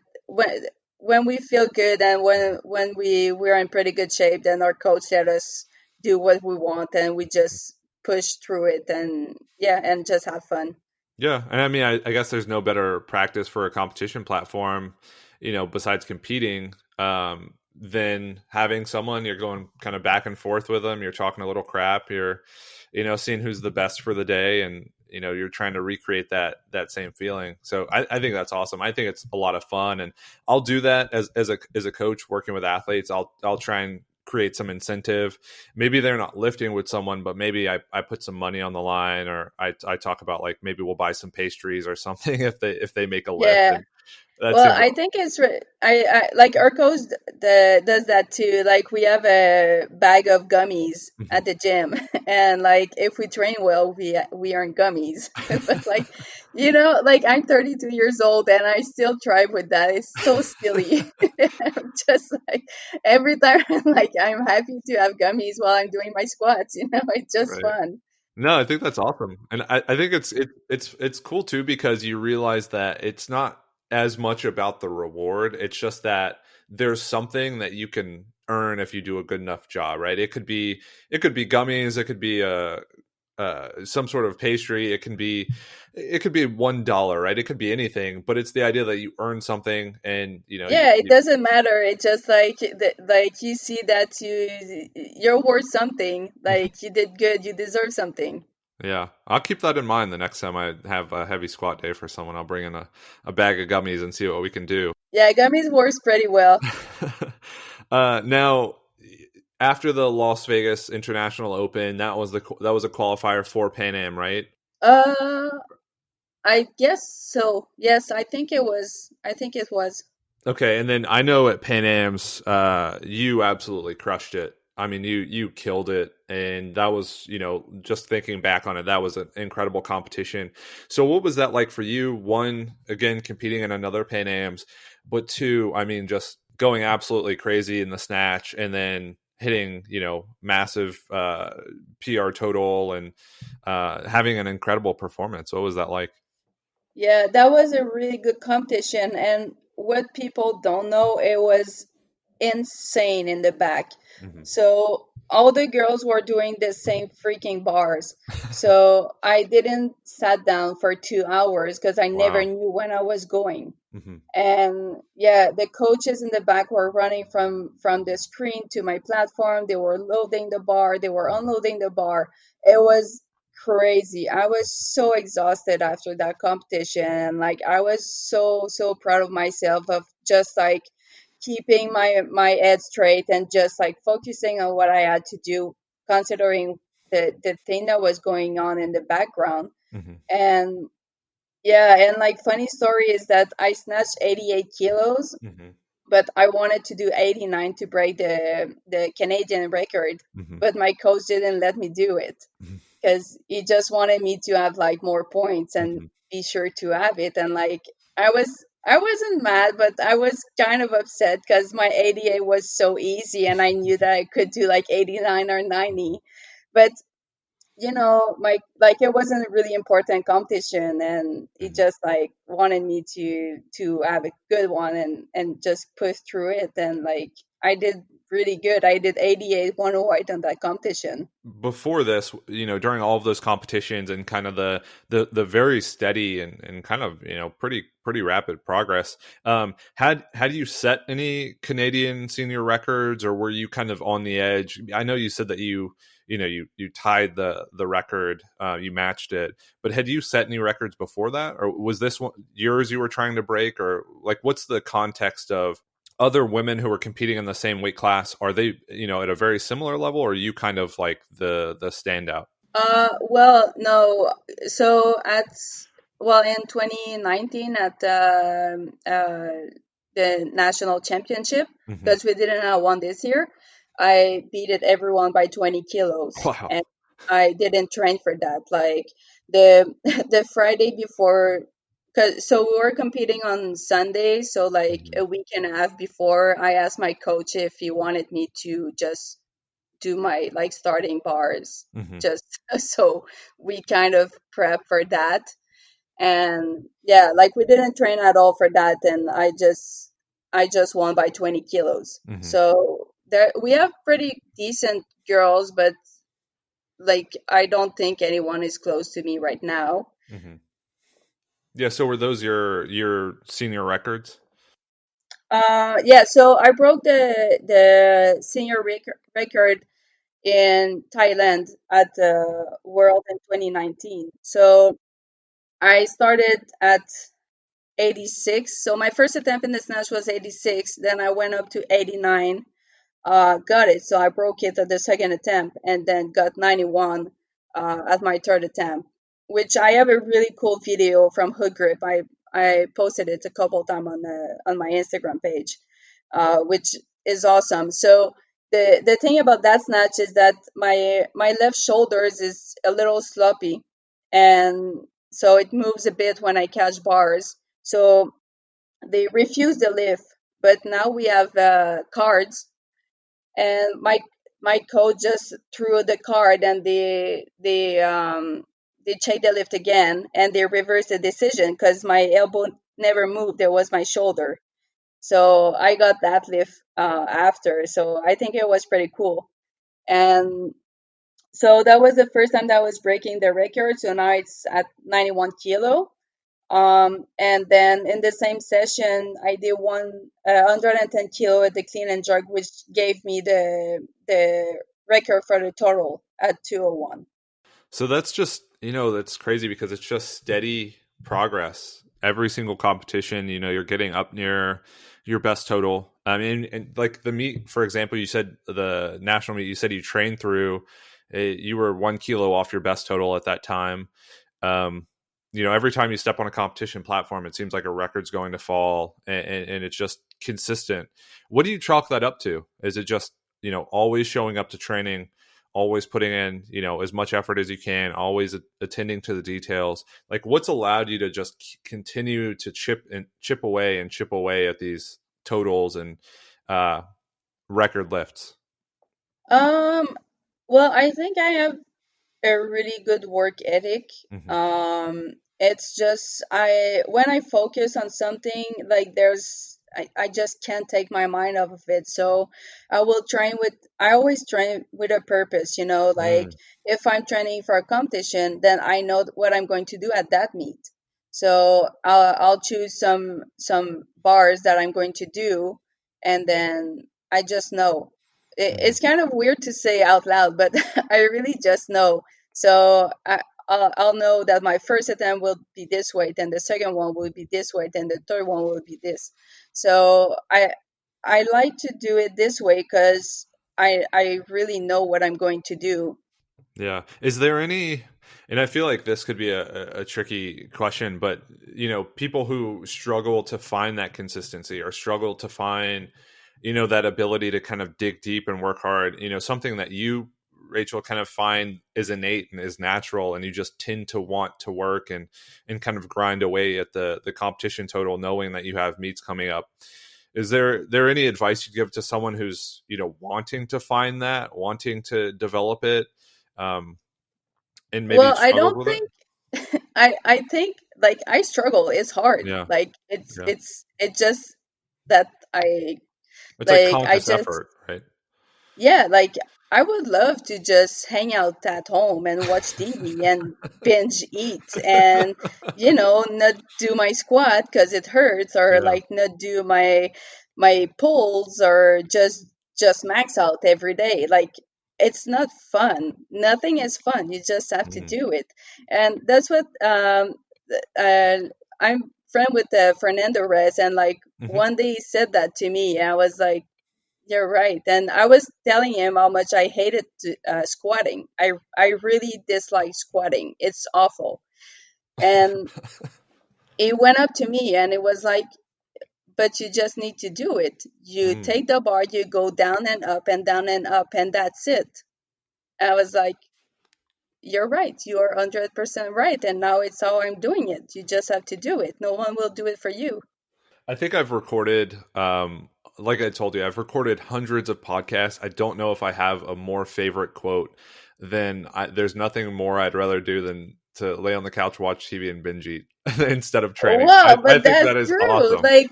when we feel good and when we're in pretty good shape, then our coach let us do what we want, and we just push through it, and yeah, and just have fun. Yeah, and I mean, I guess there's no better practice for a competition platform, besides competing, than having someone you're going kind of back and forth with them. You're talking a little crap. You're, seeing who's the best for the day, and you're trying to recreate that same feeling. So I think that's awesome. I think it's a lot of fun, and I'll do that as a coach working with athletes. I'll try and create some incentive. Maybe they're not lifting with someone, but maybe I put some money on the line, or I talk about like maybe we'll buy some pastries or something if they make a lift, Yeah. and that Well, seems. I think I like Urkos does that too. Like we have a bag of gummies Mhm. at the gym, and like if we train well, we earn gummies. But like like I'm 32 years old and I still thrive with that. It's so silly. I'm just like every time I'm happy to have gummies while I'm doing my squats. It's just Right. fun. No, I think that's awesome, and I think it's cool too because you realize that it's not as much about the reward. It's just that there's something that you can earn if you do a good enough job, right? It could be gummies, it could be some sort of pastry, it could be $1, right? It could be anything, but it's the idea that you earn something, and Yeah, it doesn't matter. It's just like like you see that you're worth something. Like you did good, you deserve something. yeah, I'll keep that in mind the next time I have a heavy squat day for someone. I'll bring in a bag of gummies and see what we can do. Yeah, gummies works pretty well. Now, after the Las Vegas International Open, that was a qualifier for Pan Am, right? Uh, I guess so. Yes, I think it was. I think it was. Okay, and then I know at Pan Am's, you absolutely crushed it. I mean, you killed it, and that was, just thinking back on it, that was an incredible competition. So, what was that like for you? One, again, competing in another Pan Am's, but two, I mean, just going absolutely crazy in the snatch, and then hitting, massive PR total, and having an incredible performance. What was that like? Yeah, that was a really good competition. And what people don't know, it was insane in the back. Hmm. So all the girls were doing the same freaking bars. So I didn't sat down for 2 hours because I never Wow. knew when I was going. Hmm. And yeah, the coaches in the back were running from the screen to my platform. They were loading the bar, they were unloading the bar. It was crazy. I was so exhausted after that competition. Like I was so proud of myself of just like keeping my head straight and just like focusing on what I had to do, considering the thing that was going on in the background. Hmm. And yeah, and like funny story is that I snatched 88 kilos, Hmm. but I wanted to do 89 to break the Canadian record, Hmm. but my coach didn't let me do it because he just wanted me to have like more points and Hmm. be sure to have it. And like I wasn't mad, but I was kind of upset because my 88 was so easy and I knew that I could do like 89 or 90. But my like it wasn't a really important competition and he Hmm. just like wanted me to have a good one and just push through it and like I did really good. I did 88 one white on that competition. Before this, during all of those competitions and kind of the very steady and kind of pretty rapid progress, had you set any Canadian senior records, or were you kind of on the edge? I know you said that you tied the record, you matched it, but had you set any records before that, or was this one yours you were trying to break, or like what's the context of other women who are competing in the same weight class? Are they at a very similar level, or are you kind of like the standout? Well, no. So in 2019 at the national championship, Hmm. because we didn't have one this year, I beated everyone by 20 kilos, Wow. and I didn't train for that. Like the the Friday before, cause so we were competing on Sunday, so like Hmm. a week and a half before, I asked my coach if he wanted me to just do my like starting bars Hmm. just so we kind of prep for that. And yeah, like we didn't train at all for that and I just won by 20 kilos. Hmm. So there we have pretty decent girls, but like I don't think anyone is close to me right now. Hmm. Yeah. So were those your senior records? Yeah, so I broke the senior record in Thailand at the World in 2019. So I started at 86. So my first attempt in the snatch was 86. Then I went up to 89. Got it. So I broke it at the second attempt and then got 91 at my third attempt, which I have a really cool video from Hood Grip. I posted it a couple times on my Instagram page, which is awesome. So the thing about that snatch is that my left shoulders is a little sloppy, and so it moves a bit when I catch bars. So they refuse the lift, but now we have cards, and my coach just threw the card, and they check the lift again, and they reversed the decision because my elbow never moved. There was my shoulder. So I got that lift after. So I think it was pretty cool. And so that was the first time that I was breaking the record. So now it's at 91 kilo. And then in the same session, I did 110 kilo at the clean and jerk, which gave me the record for the total at 201. So that's just, that's crazy because it's just steady progress. Every single competition, you're getting up near your best total. I mean, and like the meet, for example, you said the national meet, you said you trained through, you were 1 kilo off your best total at that time. Um, every time you step on a competition platform, it seems like a record's going to fall, and it's just consistent. What do you chalk that up to? Is it just, always showing up to training, always putting in, as much effort as you can, always attending to the details? Like, what's allowed you to just continue to chip away at these totals and uh, record lifts? Um, well, I think I have a really good work ethic. Hmm. It's just when I focus on something, like I just can't take my mind off of it. So I always train with a purpose, like Mm. if I'm training for a competition, then I know what I'm going to do at that meet. So I'll choose some bars that I'm going to do, and then I just know. Hmm. It's kind of weird to say out loud, but I really just know. So I'll know that my first attempt will be this way, then the second one will be this way, then the third one will be this. So I like to do it this way because I really know what I'm going to do. Yeah. Is there any, and I feel like this could be a tricky question, but people who struggle to find that consistency or struggle to find, that ability to kind of dig deep and work hard, something that you, Rachel, kind of find is innate and is natural, and you just tend to want to work and kind of grind away at the competition total, knowing that you have meets coming up. Is there any advice you'd give to someone who's, wanting to find that, wanting to develop it, um, and maybe Well, I struggled don't with it? think I think like I struggle. It's hard. Yeah, Like yeah. it's just that I It's like like I conscious just effort, right? yeah, like I would love to just hang out at home and watch TV and binge eat and not do my squat because it hurts, or Yeah. like not do my pulls, or just max out every day. Like it's not fun. Nothing is fun. You just have to Mm. do it. And that's what uh I'm friend with Fernando Reyes, and like Hmm. one day he said that to me, and I was like, you're right. And I was telling him how much I hated squatting. I really dislike squatting. It's awful. And he went up to me and it was like, but you just need to do it. You Mm. take the bar, you go down and up and down and up, and that's it. I was like, you're right. You are 100% right. And now it's how I'm doing it. You just have to do it. No one will do it for you. I think I've recorded, like I told you, I've recorded hundreds of podcasts. I don't know if I have a more favorite quote than there's nothing more I'd rather do than to lay on the couch, watch TV, and binge eat instead of training. Well, I but think that's that is true. awesome. Like,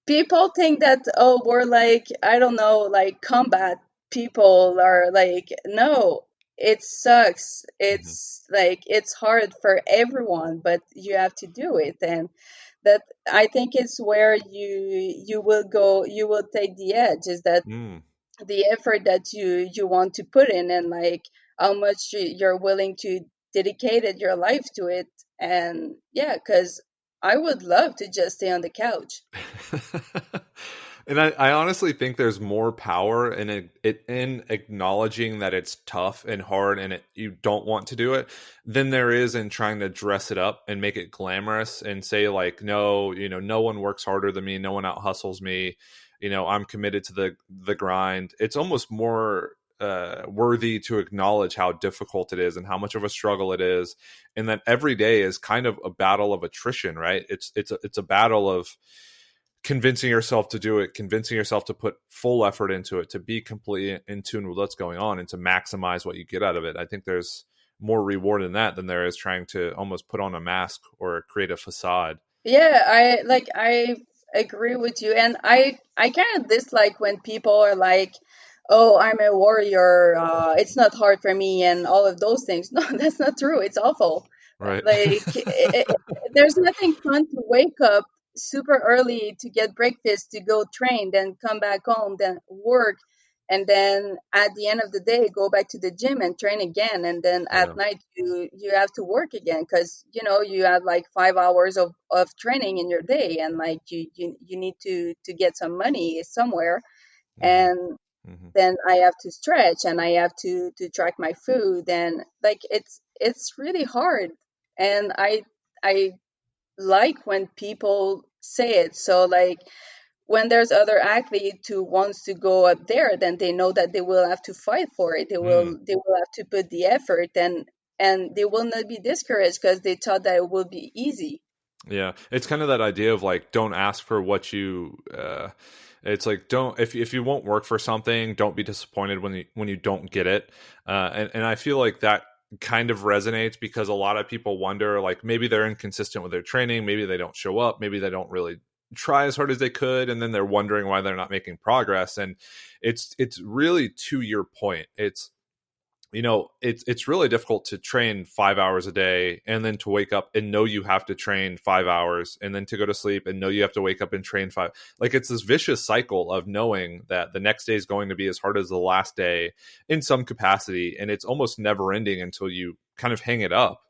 people think that, oh, we're like, I don't know, like combat people, are like, no, it sucks. Hmm. It's like it's hard for everyone, but you have to do it. And that, I think, is where you will take the edge, is that Mm. the effort that you want to put in, and like how much you're willing to dedicate your life to it. And yeah, because I would love to just stay on the couch. And I honestly think there's more power in in acknowledging that it's tough and hard and you don't want to do it than there is in trying to dress it up and make it glamorous and say like, no, no one works harder than me, no one out hustles me, I'm committed to the grind. It's almost more worthy to acknowledge how difficult it is and how much of a struggle it is, and that every day is kind of a battle of attrition, right? It's a battle of convincing yourself to do it, convincing yourself to put full effort into it, to be completely in tune with what's going on and to maximize what you get out of it. I think there's more reward in that than there is trying to almost put on a mask or create a facade. Yeah, I like agree with you, and I kind of dislike when people are like, "Oh, I'm a warrior. It's not hard for me," and all of those things. No, that's not true. It's awful. Right. Like, there's nothing fun to wake up super early to get breakfast, to go train, then come back home, then work, and then at the end of the day go back to the gym and train again, and then at Yeah. night you have to work again, because you have like 5 hours of training in your day, and like you need to get some money somewhere, Hmm. and Hmm. then I have to stretch, and I have to track my food, and like it's really hard. And I like when people say it, so like when there's other athletes who wants to go up there, then they know that they will have to fight for it. They will have to put the effort, and they will not be discouraged because they thought that it will be easy. Yeah, it's kind of that idea of like, don't ask for what you. It's like, don't, if you won't work for something, don't be disappointed when you don't get it. And I feel like that kind of resonates because a lot of people wonder, like, maybe they're inconsistent with their training, maybe they don't show up, maybe they don't really try as hard as they could, and then they're wondering why they're not making progress. And it's really, to your point, it's really difficult to train 5 hours a day and then to wake up and know you have to train 5 hours and then to go to sleep and know you have to wake up and train five. Like, it's this vicious cycle of knowing that the next day is going to be as hard as the last day in some capacity, and it's almost never ending until you kind of hang it up.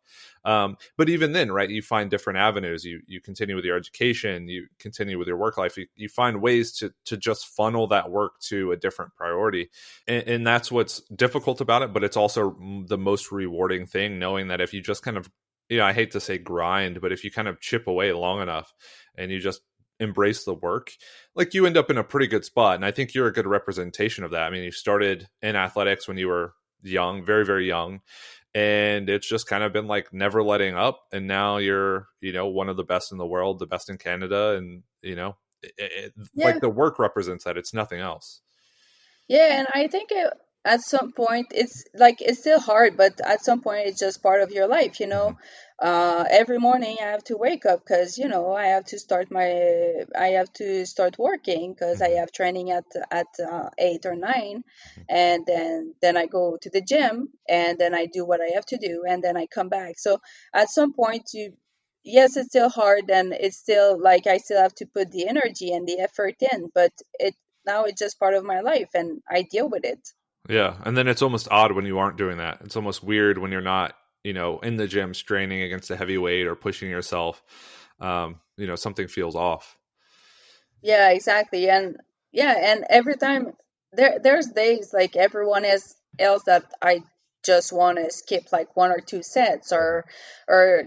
But even then, right, you find different avenues. You continue with your education, you continue with your work life, you find ways to just funnel that work to a different priority. And that's what's difficult about it, but it's also the most rewarding thing, knowing that if you just kind of, I hate to say grind, but if you kind of chip away long enough and you just embrace the work, like, you end up in a pretty good spot. And I think you're a good representation of that. I mean, you started in athletics when you were young, very, very young, and it's just kind of been like never letting up, and now you're, one of the best in the world, the best in Canada, and Yeah. like, the work represents that. It's nothing else. Yeah, and I think at some point it's like it's still hard, but at some point it's just part of your life, you Hmm. know. Every morning I have to wake up because I have to start working because I Hmm. have training at 8 or 9, and then I go to the gym, and then I do what I have to do, and then I come back. So at some point yes, it's still hard, and it's still like I still have to put the energy and the effort in, but it now it's just part of my life, and I deal with it. Yeah, and then it's almost odd when you aren't doing that. It's almost weird when you're not, in the gym straining against a heavy weight or pushing yourself. Something feels off. Yeah, exactly. And yeah, and every time there's days like else that I just want to skip like 1 or 2 sets, or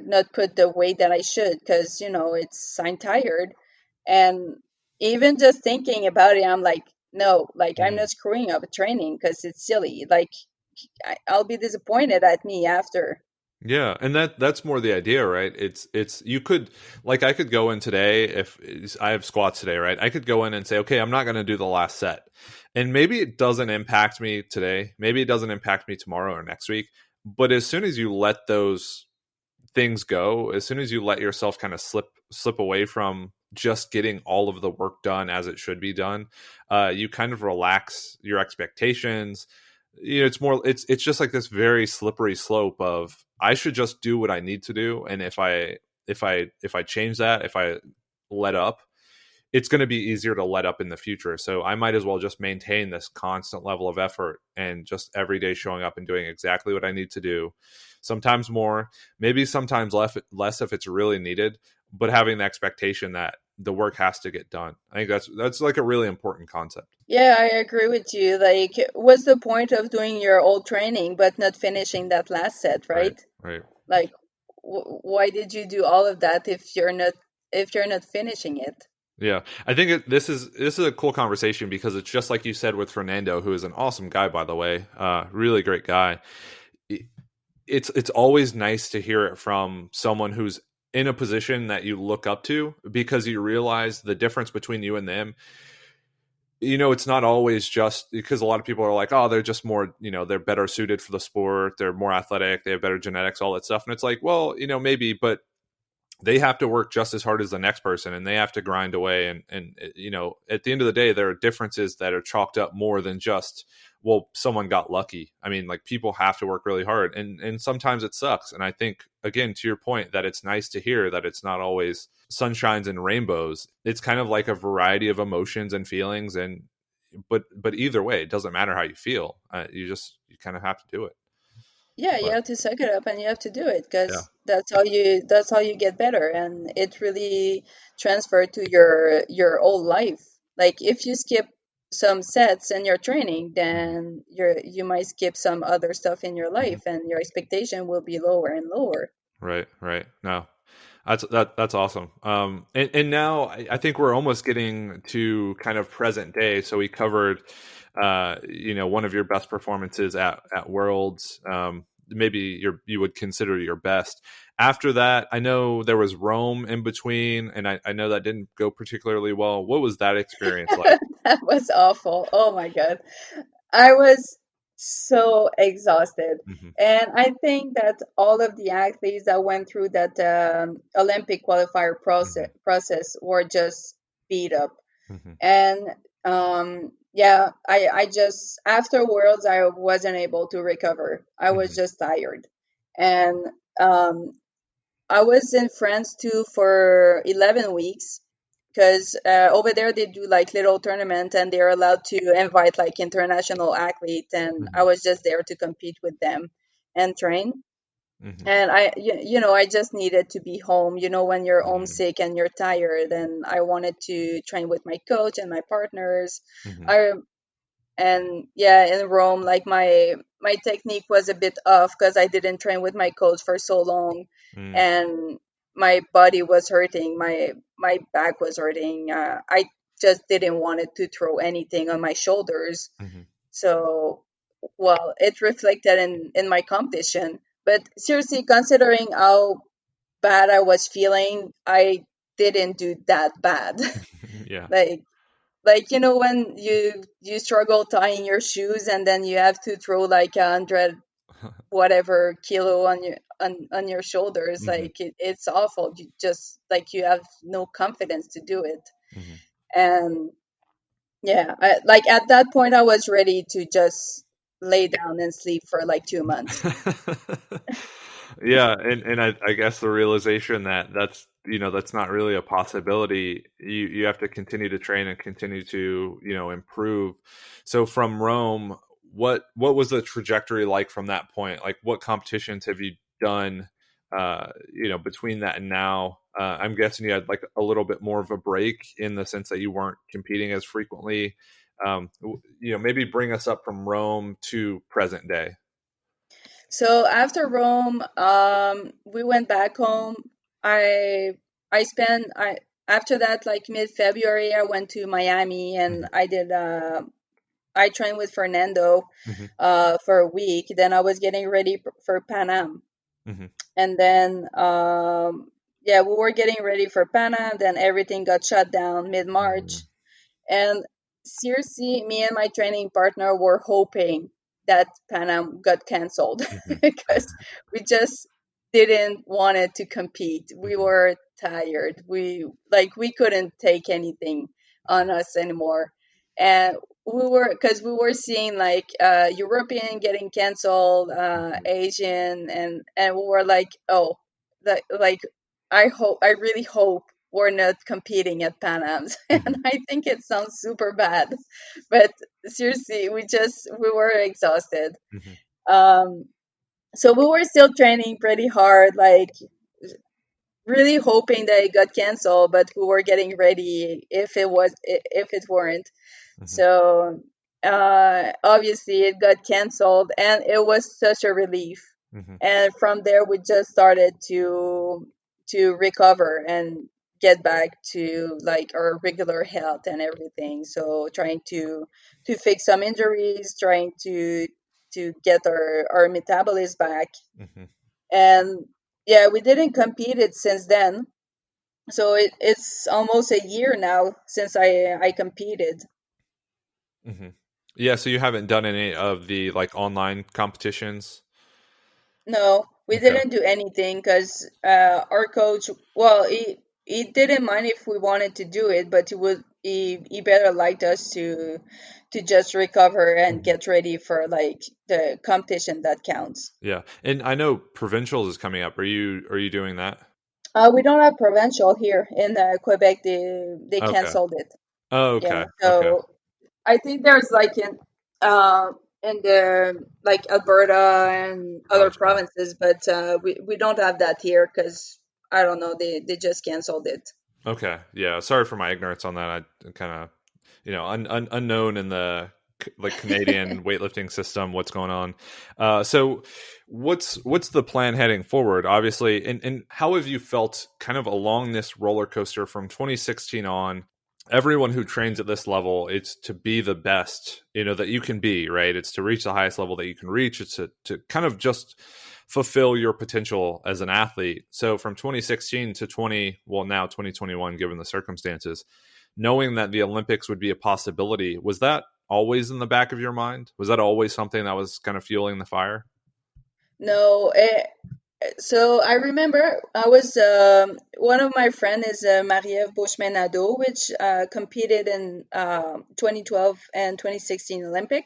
not put the weight that I should, because it's I'm tired. And even just thinking about it, I'm like, no, like I'm Hmm. not screwing up a training because it's silly. Like I'll be disappointed at me after. Yeah, and that's more the idea, right? It's you could, like, I could go in today, if I have squats today, right? I could go in and say, okay, I'm not going to do the last set, and maybe it doesn't impact me today, maybe it doesn't impact me tomorrow or next week. But as soon as you let those things go, as soon as you let yourself kind of slip away from just getting all of the work done as it should be done, you kind of relax your expectations. It's just like this very slippery slope of, I should just do what I need to do, and if I change that, if I let up, it's going to be easier to let up in the future. So I might as well just maintain this constant level of effort and just every day showing up and doing exactly what I need to do. Sometimes more, maybe sometimes less if it's really needed, but having the expectation that the work has to get done. I think that's like a really important concept. Yeah, I agree with you. Like, what's the point of doing your old training but not finishing that last set, Right. right? Right. Like, why did you do all of that if you're not finishing it? Yeah, I think this is a cool conversation because it's just like you said with Fernando, who is an awesome guy, by the way, really great guy. It's always nice to hear it from someone who's in a position that you look up to, because you realize the difference between you and them. It's not always just because a lot of people are like, oh, they're just more, they're better suited for the sport, they're more athletic, they have better genetics, all that stuff. And it's like, well, maybe, but they have to work just as hard as the next person, and they have to grind away. And you know, at the end of the day, there are differences that are chalked up more than just, well, someone got lucky. I mean, like, people have to work really hard, and sometimes it sucks. And I think, again, to your point, that it's nice to hear that it's not always sunshines and rainbows. It's kind of like a variety of emotions and feelings, and but either way, it doesn't matter how you feel. You kind of have to do it. Yeah, you But have to suck it up and you have to do it yeah. because that's how you get better, and it really transferred to your whole life. Like if you skip some sets in your training, Mhm. then you might skip some other stuff in your Mhm. life, and your expectation will be lower and lower. Right, right. No, that's awesome. And now I think we're almost getting to kind of present day. So we covered, you know, one of your best performances at Worlds. Maybe you would consider your best. After that, I know there was Rome in between, and I know that didn't go particularly well. What was that experience like? That was awful. Oh my God. I was so exhausted. Hmm. And I think that all of the athletes that went through that Olympic qualifier Hmm. process were just beat up. Hmm. And yeah, I just, after Worlds, I wasn't able to recover. I was Hmm. just tired. And um, I was in France too for 11 weeks because over there they do like little tournament and they're allowed to invite like international athletes, and I Hmm. was just there to compete with them and train. Hmm. And I just needed to be home, when you're Hmm. homesick and you're tired, and I wanted to train with my coach and my partners. Hmm. I and yeah, in Rome, like my technique was a bit off because I didn't train with my coach for so long, Hmm. and my body was hurting, my back was hurting. I just didn't want it to throw anything on my shoulders. Hmm. So, well, it reflected in my competition. But seriously, considering how bad I was feeling, I didn't do that bad. Yeah. like when you struggle tying your shoes and then you have to throw like 100 whatever kilo on your shoulders, Hmm. like it's awful. You just like you have no confidence to do it. Hmm. And yeah, like at that point I was ready to just lay down and sleep for like 2 months. Yeah, and I guess the realization that that's not really a possibility. You have to continue to train and continue to, improve. So from Rome, what was the trajectory like from that point? Like, what competitions have you done, between that and now? I'm guessing you had like a little bit more of a break in the sense that you weren't competing as frequently. Maybe bring us up from Rome to present day. So after Rome, we went back home. I spent I After that, like mid-February, I went to Miami and Hmm. I trained with Fernando Hmm. for a week. Then I was getting ready for Pan Am, Hmm. and then yeah, we were getting ready for Pan Am. Then everything got shut down mid-March, and seriously, me and my training partner were hoping that Pan Am got canceled Hmm. because we just didn't want it to compete. We Hmm. were tired. We couldn't take anything on us anymore. And we were seeing like European getting canceled, Hmm. Asian, and we were like, oh, like I really hope we're not competing at Pan Am's. Hmm. And I think it sounds super bad, but seriously, we were exhausted. Hmm. Um, so we were still training pretty hard, like really hoping that it got canceled, but we were getting ready if it weren't. Hmm. So obviously it got canceled, and it was such a relief. Hmm. And from there, we just started to recover and get back to like our regular health and everything. So trying to fix some injuries, trying to get our metabolism back, Hmm. and yeah, we didn't compete it since then. So it's almost a year now since I competed. Hmm. Yeah, so you haven't done any of the like online competitions? No. We Okay. didn't do anything because our coach, well, he didn't mind if we wanted to do it, but he better liked us to just recover and Mhm. get ready for like the competition that counts. Yeah. And I know provincials is coming up. Are you doing that? We don't have provincial here in Quebec. They Okay. canceled it. Oh, Yeah, okay. Okay. so I think there's like in the like Alberta and other Gotcha. provinces, but we don't have that here because I don't know, they just canceled it. Okay. Yeah. Sorry for my ignorance on that. I kind of, unknown in the like Canadian weightlifting system. What's going on? So, what's the plan heading forward? Obviously, and how have you felt kind of along this roller coaster from 2016 on? Everyone who trains at this level, it's to be the best, that you can be, right? It's to reach the highest level that you can reach. It's to kind of just fulfill your potential as an athlete. So from 2016 to 20, well, now 2021, given the circumstances, knowing that the Olympics would be a possibility, was that always in the back of your mind? Was that always something that was kind of fueling the fire? No, so I remember I was one of my friend is Marie-Ève Beauchemin-Nadeau, which competed in 2012 and 2016 Olympic.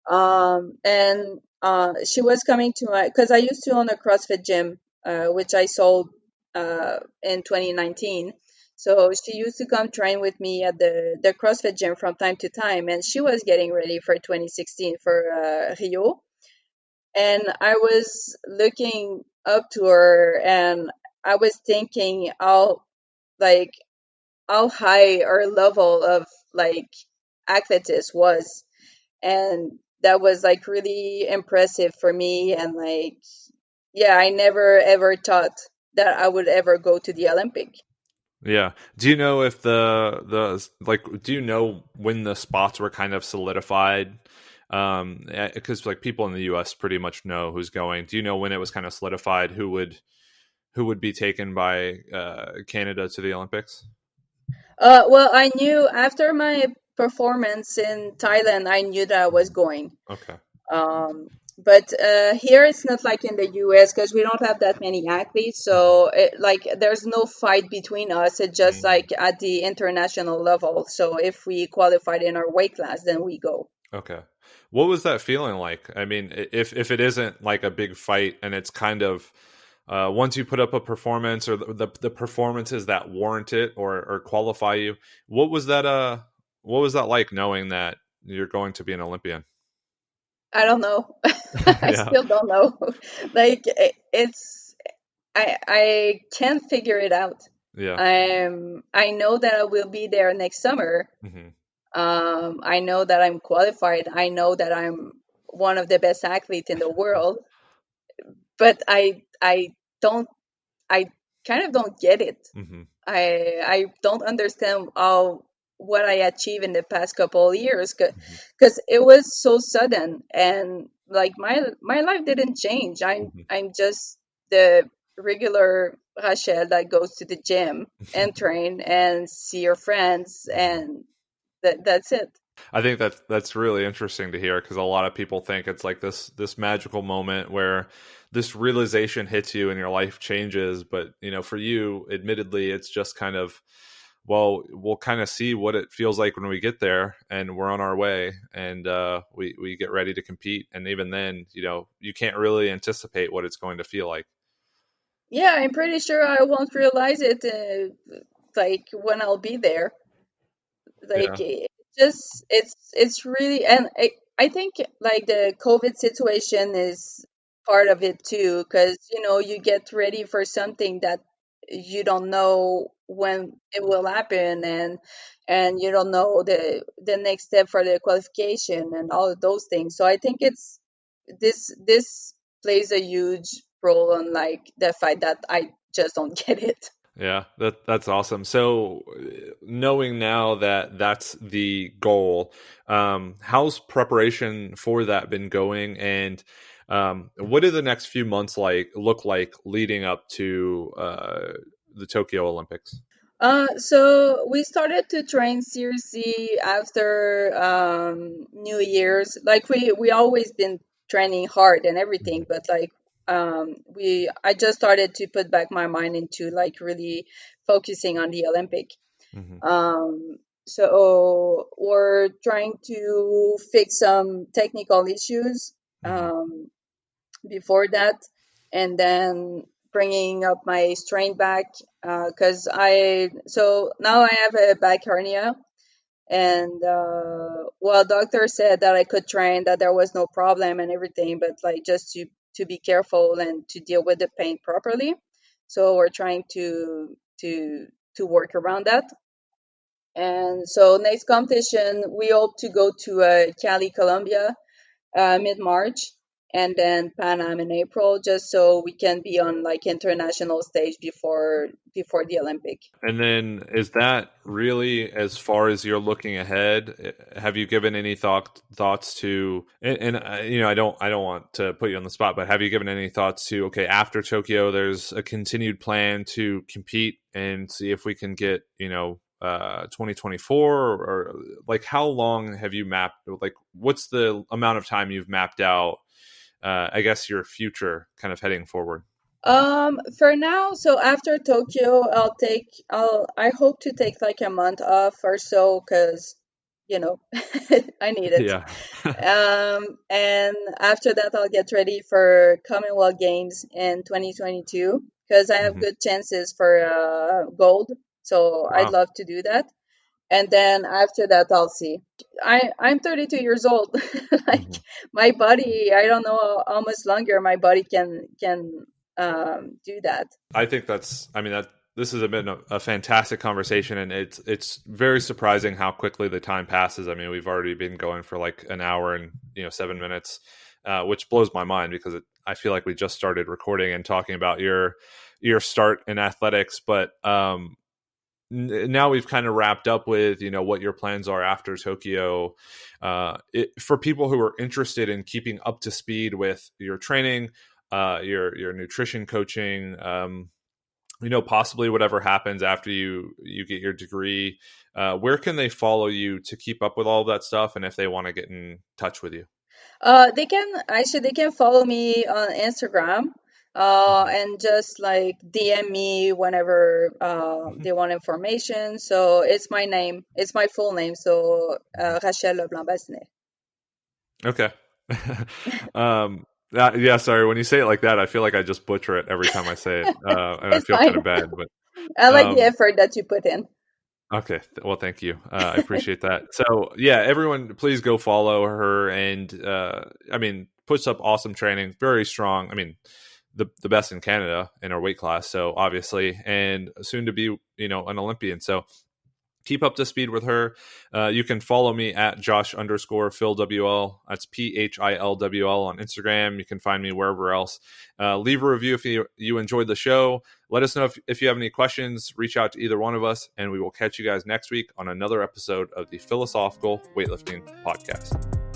And she was coming to my because I used to own a CrossFit gym, which I sold in 2019. So she used to come train with me at the CrossFit gym from time to time, and she was getting ready for 2016 for Rio. And I was looking up to her, and I was thinking like how high her level of like athletics was, and that was like really impressive for me. And like, yeah, I never ever thought that I would ever go to the Olympic. Yeah. Do you know if the like do you know when the spots were kind of solidified? Because like people in the US pretty much know who's going. Do you know when it was kind of solidified who would be taken by Canada to the Olympics? Well, I knew after my performance in Thailand, I knew that I was going. Okay. Um, but here it's not like in the US because we don't have that many athletes. Mhm. So like there's no fight between us. It's just Mhm. like at the international level. So if we qualified in our weight class, then we go. Okay. What was that feeling like? I mean, if it isn't like a big fight and it's kind of once you put up a performance or the performances that warrant it or qualify you, what was that what was that like knowing that you're going to be an Olympian? I don't know. I Yeah. still don't know. Like it's I can't figure it out. Yeah. I know that I will be there next summer. Hmm. I know that I'm qualified. I know that I'm one of the best athletes in the world, but I don't I kind of don't get it. Hmm. I don't understand how what I achieved in the past couple of years Hmm. because it was so sudden, and like my life didn't change. Hmm. I'm just the regular Rachel that goes to the gym and train and see your friends, and that's it. I think that's really interesting to hear because a lot of people think it's like this magical moment where this realization hits you and your life changes. But for you, admittedly, it's just kind of well, we'll kind of see what it feels like when we get there, and we're on our way, and we get ready to compete. And even then, you can't really anticipate what it's going to feel like. Yeah, I'm pretty sure I won't realize it like when I'll be there. Like Yeah. it just it's really, and I think like the COVID situation is part of it too, because you get ready for something that you don't know when it will happen, and you don't know the next step for the qualification and all of those things. So I think it's this plays a huge role on like the fact that I just don't get it. Yeah, that's awesome. So, knowing now that that's the goal, how's preparation for that been going, and what do the next few months look like leading up to the Tokyo Olympics? So we started to train seriously after New Year's. Like we always been training hard and everything, Mhm. but like I just started to put back my mind into like really focusing on the Olympic. Hmm. Um, so we're trying to fix some technical issues Hmm. before that, and then bringing up my strain back because so now I have a back hernia, and well, doctor said that I could train, that there was no problem and everything, but like just to be careful and to deal with the pain properly. So we're trying to work around that. And so next competition, we hope to go to Cali, Colombia, mid-March, and then Pan Am in April, just so we can be on like international stage before the Olympic. And then is that really as far as you're looking ahead? Have you given any thoughts to and I don't want to put you on the spot, but have you given any thoughts to, okay, after Tokyo there's a continued plan to compete and see if we can get 2024, or like how long have you mapped, like what's the amount of time you've mapped out, I guess your future kind of heading forward? For now, so after Tokyo, I hope to take like a month off or so, because you know I need it. Yeah. And after that, I'll get ready for Commonwealth Games in 2022, because I have Hmm. good chances for gold. So I'd Wow. love to do that. And then after that, I'll see. I'm 32 years old. Like Hmm. my body, I don't know how much longer my body can do that. I think I mean, that this has been a fantastic conversation, and it's very surprising how quickly the time passes. I mean, we've already been going for like an hour and 7 minutes, which blows my mind because I feel like we just started recording and talking about your start in athletics, but now we've kind of wrapped up with what your plans are after Tokyo. For people who are interested in keeping up to speed with your training, your nutrition coaching, possibly whatever happens after you get your degree, where can they follow you to keep up with all of that stuff, and if they want to get in touch with you? They can follow me on Instagram, Hmm. and just like DM me whenever Hmm. they want information. So it's my name, it's my full name. So Hmm. Rachel Leblanc-Bazinet. Okay. Yeah, sorry, when you say it like that I feel like I just butcher it every time I say it, and I It's feel kind fine. of bad, but I like the um effort that you put in. okay, well, thank you. I appreciate that. So, yeah, everyone, please go follow her. And I mean, puts up awesome training, very strong. I mean, the best in Canada in her weight class. So obviously, and soon to be, an Olympian. So keep up to speed with her. You can follow me at Josh_PhilWL. That's PHILWL on Instagram. You can find me wherever else. Leave a review if you enjoyed the show. Let us know if you have any questions. Reach out to either one of us, and we will catch you guys next week on another episode of the Philosophical Weightlifting Podcast.